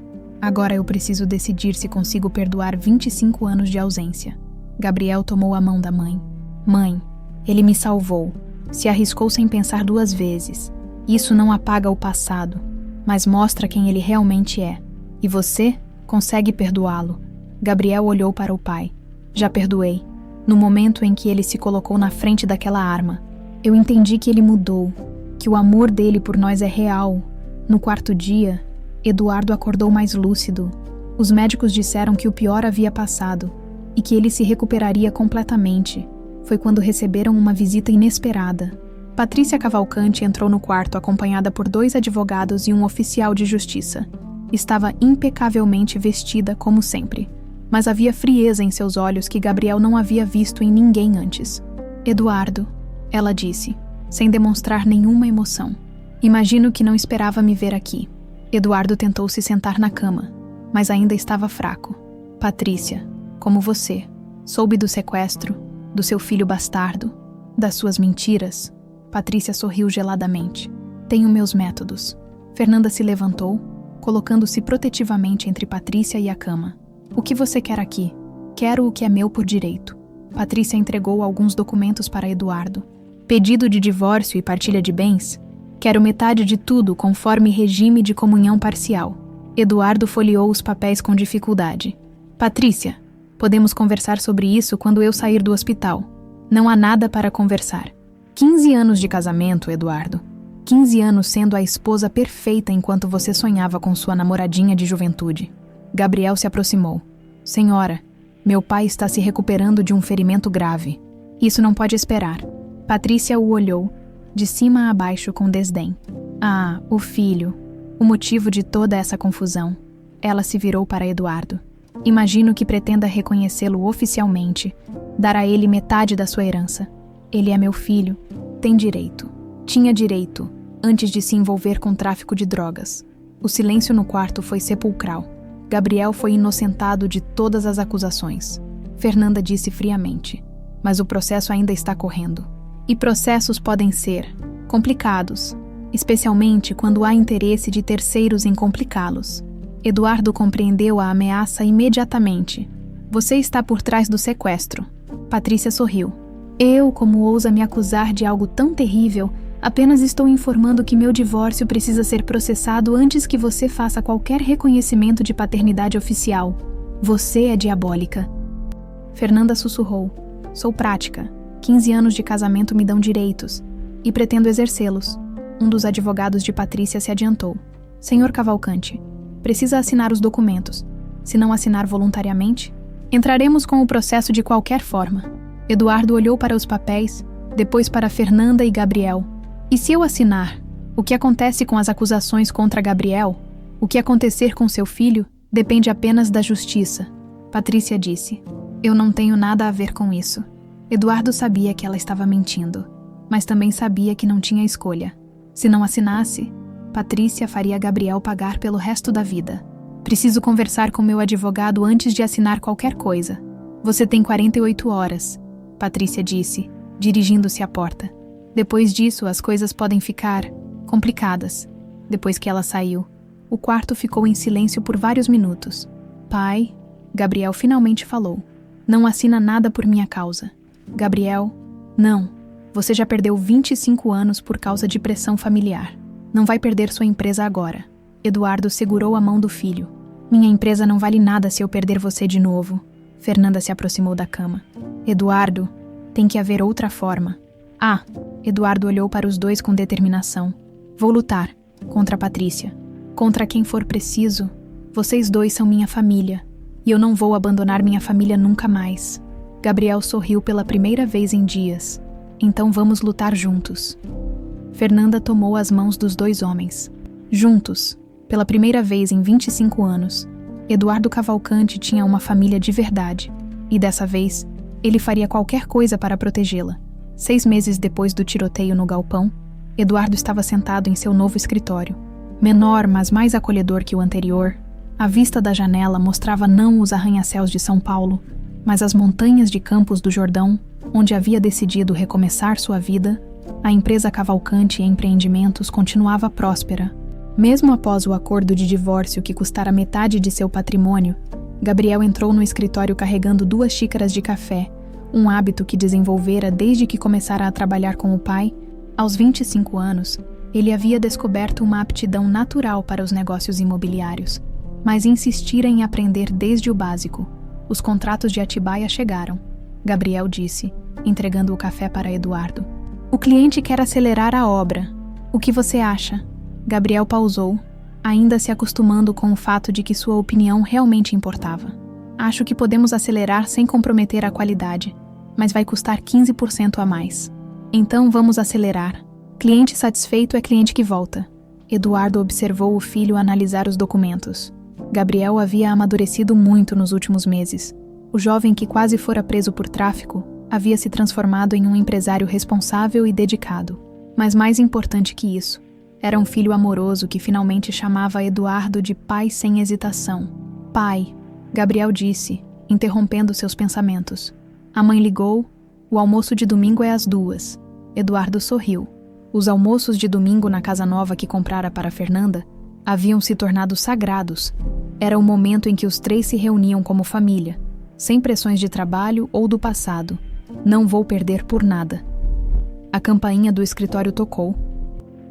eu preciso decidir se consigo perdoar 25 anos de ausência. Gabriel tomou a mão da mãe. Mãe, ele me salvou. Se arriscou sem pensar 2 vezes. Isso não apaga o passado, mas mostra quem ele realmente é. E você consegue perdoá-lo. Gabriel olhou para o pai. Já perdoei. No momento em que ele se colocou na frente daquela arma, eu entendi que ele mudou, que o amor dele por nós é real. No 4º dia, Eduardo acordou mais lúcido. Os médicos disseram que o pior havia passado e que ele se recuperaria completamente. Foi quando receberam uma visita inesperada. Patrícia Cavalcante entrou no quarto acompanhada por 2 advogados e um oficial de justiça. Estava impecavelmente vestida, como sempre, mas havia frieza em seus olhos que Gabriel não havia visto em ninguém antes. Eduardo, ela disse, sem demonstrar nenhuma emoção. Imagino que não esperava me ver aqui. Eduardo tentou se sentar na cama, mas ainda estava fraco. Patrícia, como você, soube do sequestro, do seu filho bastardo, das suas mentiras. Patrícia sorriu geladamente. Tenho meus métodos. Fernanda se levantou, colocando-se protetivamente entre Patrícia e a cama. O que você quer aqui? Quero o que é meu por direito. Patrícia entregou alguns documentos para Eduardo. Pedido de divórcio e partilha de bens? Quero metade de tudo conforme regime de comunhão parcial. Eduardo folheou os papéis com dificuldade. Patrícia, podemos conversar sobre isso quando eu sair do hospital. Não há nada para conversar. 15 anos de casamento, Eduardo. 15 anos sendo a esposa perfeita enquanto você sonhava com sua namoradinha de juventude. Gabriel se aproximou. Senhora, meu pai está se recuperando de um ferimento grave. Isso não pode esperar. Patrícia o olhou, de cima a baixo com desdém. Ah, o filho. O motivo de toda essa confusão. Ela se virou para Eduardo. Imagino que pretenda reconhecê-lo oficialmente, dar a ele metade da sua herança. Ele é meu filho. Tem direito. Tinha direito, antes de se envolver com tráfico de drogas. O silêncio no quarto foi sepulcral. Gabriel foi inocentado de todas as acusações. Fernanda disse friamente. Mas o processo ainda está correndo. E processos podem ser complicados, especialmente quando há interesse de terceiros em complicá-los. Eduardo compreendeu a ameaça imediatamente. Você está por trás do sequestro. Patrícia sorriu. Eu, como ousa me acusar de algo tão terrível, apenas estou informando que meu divórcio precisa ser processado antes que você faça qualquer reconhecimento de paternidade oficial. Você é diabólica. Fernanda sussurrou. Sou prática. 15 anos de casamento me dão direitos. E pretendo exercê-los. Um dos advogados de Patrícia se adiantou. Senhor Cavalcante, precisa assinar os documentos. Se não assinar voluntariamente, entraremos com o processo de qualquer forma. Eduardo olhou para os papéis, depois para Fernanda e Gabriel. E se eu assinar, o que acontece com as acusações contra Gabriel? O que acontecer com seu filho depende apenas da justiça. Patrícia disse. Eu não tenho nada a ver com isso. Eduardo sabia que ela estava mentindo, mas também sabia que não tinha escolha. Se não assinasse, Patrícia faria Gabriel pagar pelo resto da vida. Preciso conversar com meu advogado antes de assinar qualquer coisa. Você tem 48 horas, Patrícia disse, dirigindo-se à porta. Depois disso, as coisas podem ficar complicadas. Depois que ela saiu, o quarto ficou em silêncio por vários minutos. Pai, Gabriel finalmente falou. Não assina nada por minha causa. Gabriel, não. Você já perdeu 25 anos por causa de pressão familiar. Não vai perder sua empresa agora. Eduardo segurou a mão do filho. Minha empresa não vale nada se eu perder você de novo. Fernanda se aproximou da cama. Eduardo, tem que haver outra forma. Ah, Eduardo olhou para os dois com determinação. Vou lutar. Contra a Patrícia. Contra quem for preciso. Vocês dois são minha família. E eu não vou abandonar minha família nunca mais. Gabriel sorriu pela primeira vez em dias. Então vamos lutar juntos. Fernanda tomou as mãos dos dois homens. Juntos, pela primeira vez em 25 anos, Eduardo Cavalcante tinha uma família de verdade. E dessa vez, ele faria qualquer coisa para protegê-la. 6 meses depois do tiroteio no galpão, Eduardo estava sentado em seu novo escritório. Menor, mas mais acolhedor que o anterior, a vista da janela mostrava não os arranha-céus de São Paulo, mas as montanhas de Campos do Jordão, onde havia decidido recomeçar sua vida. A empresa Cavalcante Empreendimentos continuava próspera. Mesmo após o acordo de divórcio que custara metade de seu patrimônio, Gabriel entrou no escritório carregando 2 xícaras de café, um hábito que desenvolvera desde que começara a trabalhar com o pai. Aos 25 anos, ele havia descoberto uma aptidão natural para os negócios imobiliários, mas insistira em aprender desde o básico. Os contratos de Atibaia chegaram. Gabriel disse, entregando o café para Eduardo. O cliente quer acelerar a obra. O que você acha? Gabriel pausou, ainda se acostumando com o fato de que sua opinião realmente importava. Acho que podemos acelerar sem comprometer a qualidade, mas vai custar 15% a mais. Então vamos acelerar. Cliente satisfeito é cliente que volta. Eduardo observou o filho analisar os documentos. Gabriel havia amadurecido muito nos últimos meses. O jovem que quase fora preso por tráfico havia se transformado em um empresário responsável e dedicado. Mas mais importante que isso, era um filho amoroso que finalmente chamava Eduardo de pai sem hesitação. Pai, Gabriel disse, interrompendo seus pensamentos. A mãe ligou. O almoço de domingo é às 2. Eduardo sorriu. Os almoços de domingo na casa nova que comprara para Fernanda haviam se tornado sagrados. Era o momento em que os 3 se reuniam como família, sem pressões de trabalho ou do passado. Não vou perder por nada. A campainha do escritório tocou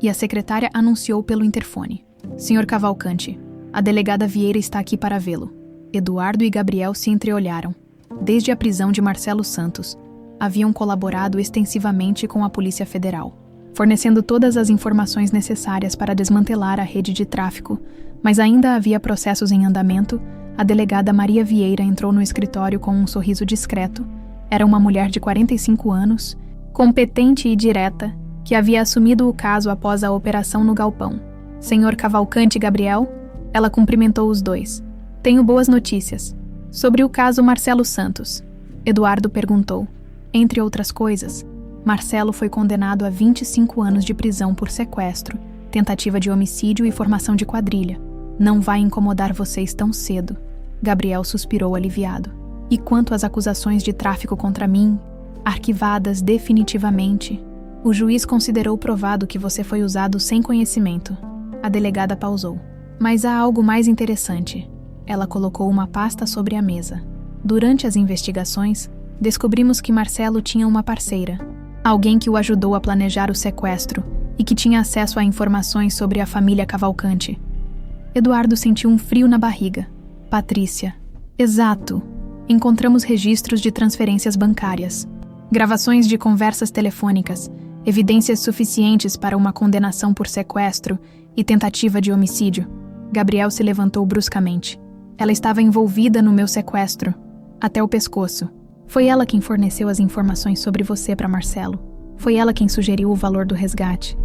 e a secretária anunciou pelo interfone. Senhor Cavalcante, a delegada Vieira está aqui para vê-lo. Eduardo e Gabriel se entreolharam. Desde a prisão de Marcelo Santos, haviam colaborado extensivamente com a Polícia Federal, fornecendo todas as informações necessárias para desmantelar a rede de tráfico, mas ainda havia processos em andamento. A delegada Maria Vieira entrou no escritório com um sorriso discreto. Era uma mulher de 45 anos, competente e direta, que havia assumido o caso após a operação no galpão. Senhor Cavalcante e Gabriel, ela cumprimentou os dois. Tenho boas notícias. Sobre o caso Marcelo Santos, Eduardo perguntou. Entre outras coisas, Marcelo foi condenado a 25 anos de prisão por sequestro, tentativa de homicídio e formação de quadrilha. Não vai incomodar vocês tão cedo. Gabriel suspirou aliviado. E quanto às acusações de tráfico contra mim, arquivadas definitivamente. O juiz considerou provado que você foi usado sem conhecimento. A delegada pausou. Mas há algo mais interessante. Ela colocou uma pasta sobre a mesa. Durante as investigações, descobrimos que Marcelo tinha uma parceira. Alguém que o ajudou a planejar o sequestro e que tinha acesso a informações sobre a família Cavalcante. Eduardo sentiu um frio na barriga. Patrícia. Exato. Encontramos registros de transferências bancárias, gravações de conversas telefônicas, evidências suficientes para uma condenação por sequestro e tentativa de homicídio. Gabriel se levantou bruscamente. Ela estava envolvida no meu sequestro, até o pescoço. Foi ela quem forneceu as informações sobre você para Marcelo. Foi ela quem sugeriu o valor do resgate.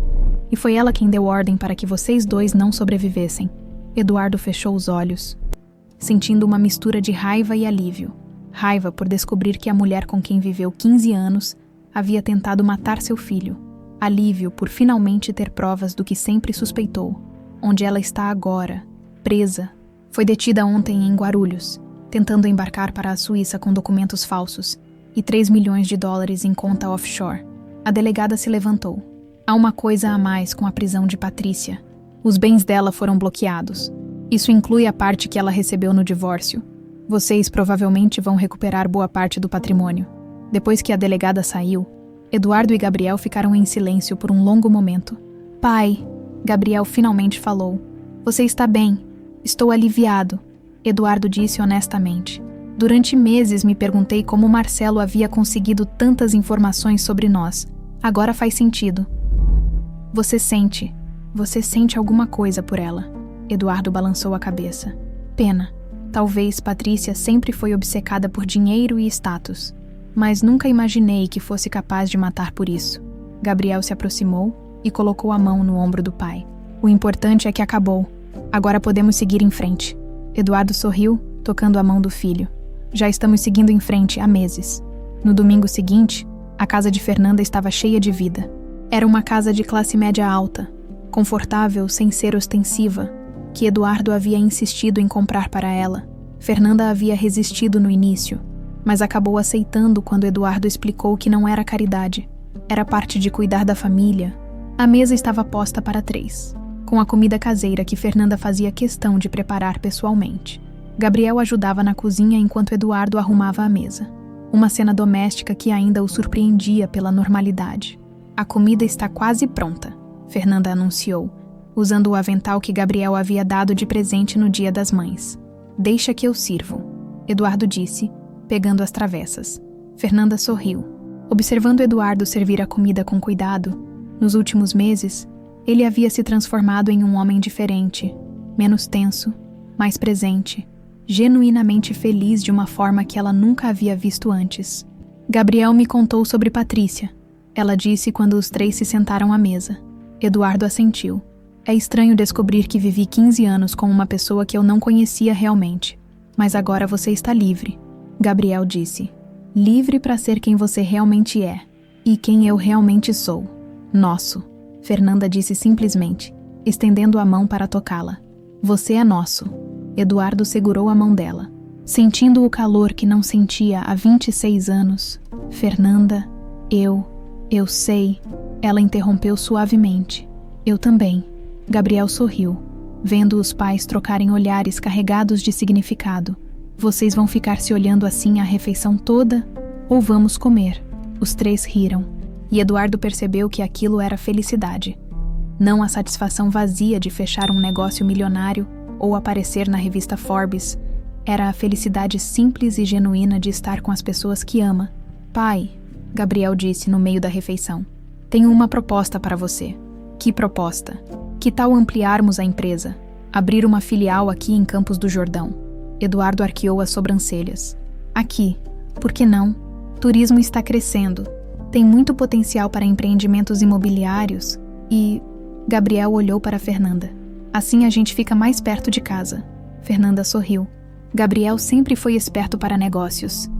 E foi ela quem deu ordem para que vocês dois não sobrevivessem. Eduardo fechou os olhos, sentindo uma mistura de raiva e alívio. Raiva por descobrir que a mulher com quem viveu 15 anos havia tentado matar seu filho. Alívio por finalmente ter provas do que sempre suspeitou. Onde ela está agora, presa. Foi detida ontem em Guarulhos, tentando embarcar para a Suíça com documentos falsos e 3 milhões de dólares em conta offshore. A delegada se levantou. Há uma coisa a mais com a prisão de Patrícia. Os bens dela foram bloqueados. Isso inclui a parte que ela recebeu no divórcio. Vocês provavelmente vão recuperar boa parte do patrimônio. Depois que a delegada saiu, Eduardo e Gabriel ficaram em silêncio por um longo momento. Pai, Gabriel finalmente falou. Você está bem. Estou aliviado. Eduardo disse honestamente. Durante meses me perguntei como Marcelo havia conseguido tantas informações sobre nós. Agora faz sentido. Você sente alguma coisa por ela. Eduardo balançou a cabeça. Pena. Talvez Patrícia sempre foi obcecada por dinheiro e status. Mas nunca imaginei que fosse capaz de matar por isso. Gabriel se aproximou e colocou a mão no ombro do pai. O importante é que acabou. Agora podemos seguir em frente. Eduardo sorriu, tocando a mão do filho. Já estamos seguindo em frente há meses. No domingo seguinte, a casa de Fernanda estava cheia de vida. Era uma casa de classe média alta, confortável sem ser ostensiva, que Eduardo havia insistido em comprar para ela. Fernanda havia resistido no início, mas acabou aceitando quando Eduardo explicou que não era caridade. Era parte de cuidar da família. A mesa estava posta para 3, com a comida caseira que Fernanda fazia questão de preparar pessoalmente. Gabriel ajudava na cozinha enquanto Eduardo arrumava a mesa. Uma cena doméstica que ainda o surpreendia pela normalidade. A comida está quase pronta, Fernanda anunciou, usando o avental que Gabriel havia dado de presente no Dia das Mães. Deixa que eu sirvo, Eduardo disse, pegando as travessas. Fernanda sorriu. Observando Eduardo servir a comida com cuidado, nos últimos meses, ele havia se transformado em um homem diferente, menos tenso, mais presente, genuinamente feliz de uma forma que ela nunca havia visto antes. Gabriel me contou sobre Patrícia, ela disse quando os 3 se sentaram à mesa. Eduardo assentiu. É estranho descobrir que vivi 15 anos com uma pessoa que eu não conhecia realmente. Mas agora você está livre, Gabriel disse. Livre para ser quem você realmente é. E quem eu realmente sou. Nosso, Fernanda disse simplesmente, estendendo a mão para tocá-la. Você é nosso. Eduardo segurou a mão dela. Sentindo o calor que não sentia há 26 anos. Fernanda, eu sei. Ela interrompeu suavemente. Eu também. Gabriel sorriu, vendo os pais trocarem olhares carregados de significado. Vocês vão ficar se olhando assim a refeição toda? Ou vamos comer? Os 3 riram, e Eduardo percebeu que aquilo era felicidade. Não a satisfação vazia de fechar um negócio milionário ou aparecer na revista Forbes. Era a felicidade simples e genuína de estar com as pessoas que ama. Pai, Gabriel disse no meio da refeição, tenho uma proposta para você. Que proposta? Que tal ampliarmos a empresa? Abrir uma filial aqui em Campos do Jordão? Eduardo arqueou as sobrancelhas. Aqui, por que não? Turismo está crescendo. Tem muito potencial para empreendimentos imobiliários e... Gabriel olhou para Fernanda. Assim a gente fica mais perto de casa. Fernanda sorriu. Gabriel sempre foi esperto para negócios.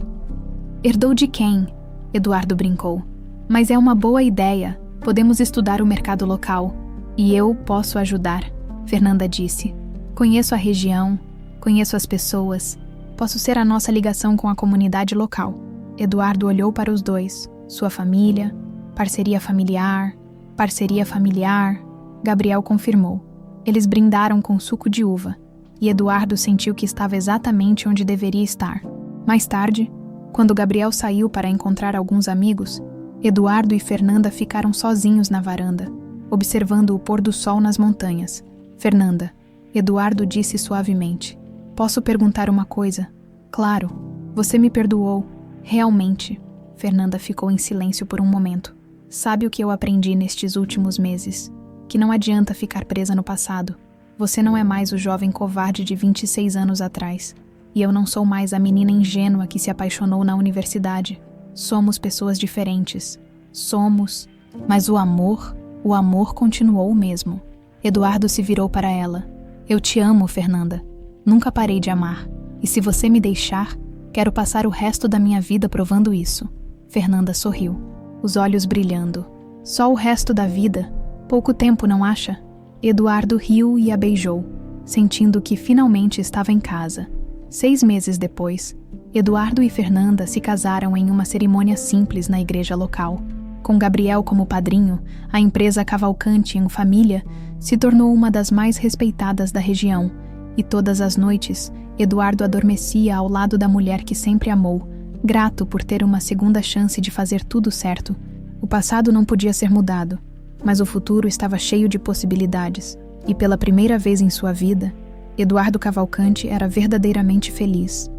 Herdou de quem? Eduardo brincou. Mas é uma boa ideia. Podemos estudar o mercado local. E eu posso ajudar, Fernanda disse. Conheço a região, conheço as pessoas. Posso ser a nossa ligação com a comunidade local. Eduardo olhou para os 2, sua família, Parceria familiar, parceria familiar. Gabriel confirmou. Eles brindaram com suco de uva, e Eduardo sentiu que estava exatamente onde deveria estar. Mais tarde, quando Gabriel saiu para encontrar alguns amigos, Eduardo e Fernanda ficaram sozinhos na varanda, observando o pôr do sol nas montanhas. Fernanda, Eduardo disse suavemente. Posso perguntar uma coisa? Claro, você me perdoou. Realmente. Fernanda ficou em silêncio por um momento. Sabe o que eu aprendi nestes últimos meses? Que não adianta ficar presa no passado. Você não é mais o jovem covarde de 26 anos atrás. E eu não sou mais a menina ingênua que se apaixonou na universidade. Somos pessoas diferentes. Somos. Mas o amor continuou o mesmo. Eduardo se virou para ela. Eu te amo, Fernanda. Nunca parei de amar. E se você me deixar, quero passar o resto da minha vida provando isso. Fernanda sorriu, os olhos brilhando. Só o resto da vida? Pouco tempo, não acha? Eduardo riu e a beijou, sentindo que finalmente estava em casa. 6 meses depois, Eduardo e Fernanda se casaram em uma cerimônia simples na igreja local. Com Gabriel como padrinho, a empresa Cavalcante em Família se tornou uma das mais respeitadas da região, e todas as noites, Eduardo adormecia ao lado da mulher que sempre amou, grato por ter uma segunda chance de fazer tudo certo. O passado não podia ser mudado, mas o futuro estava cheio de possibilidades, e pela primeira vez em sua vida, Eduardo Cavalcante era verdadeiramente feliz.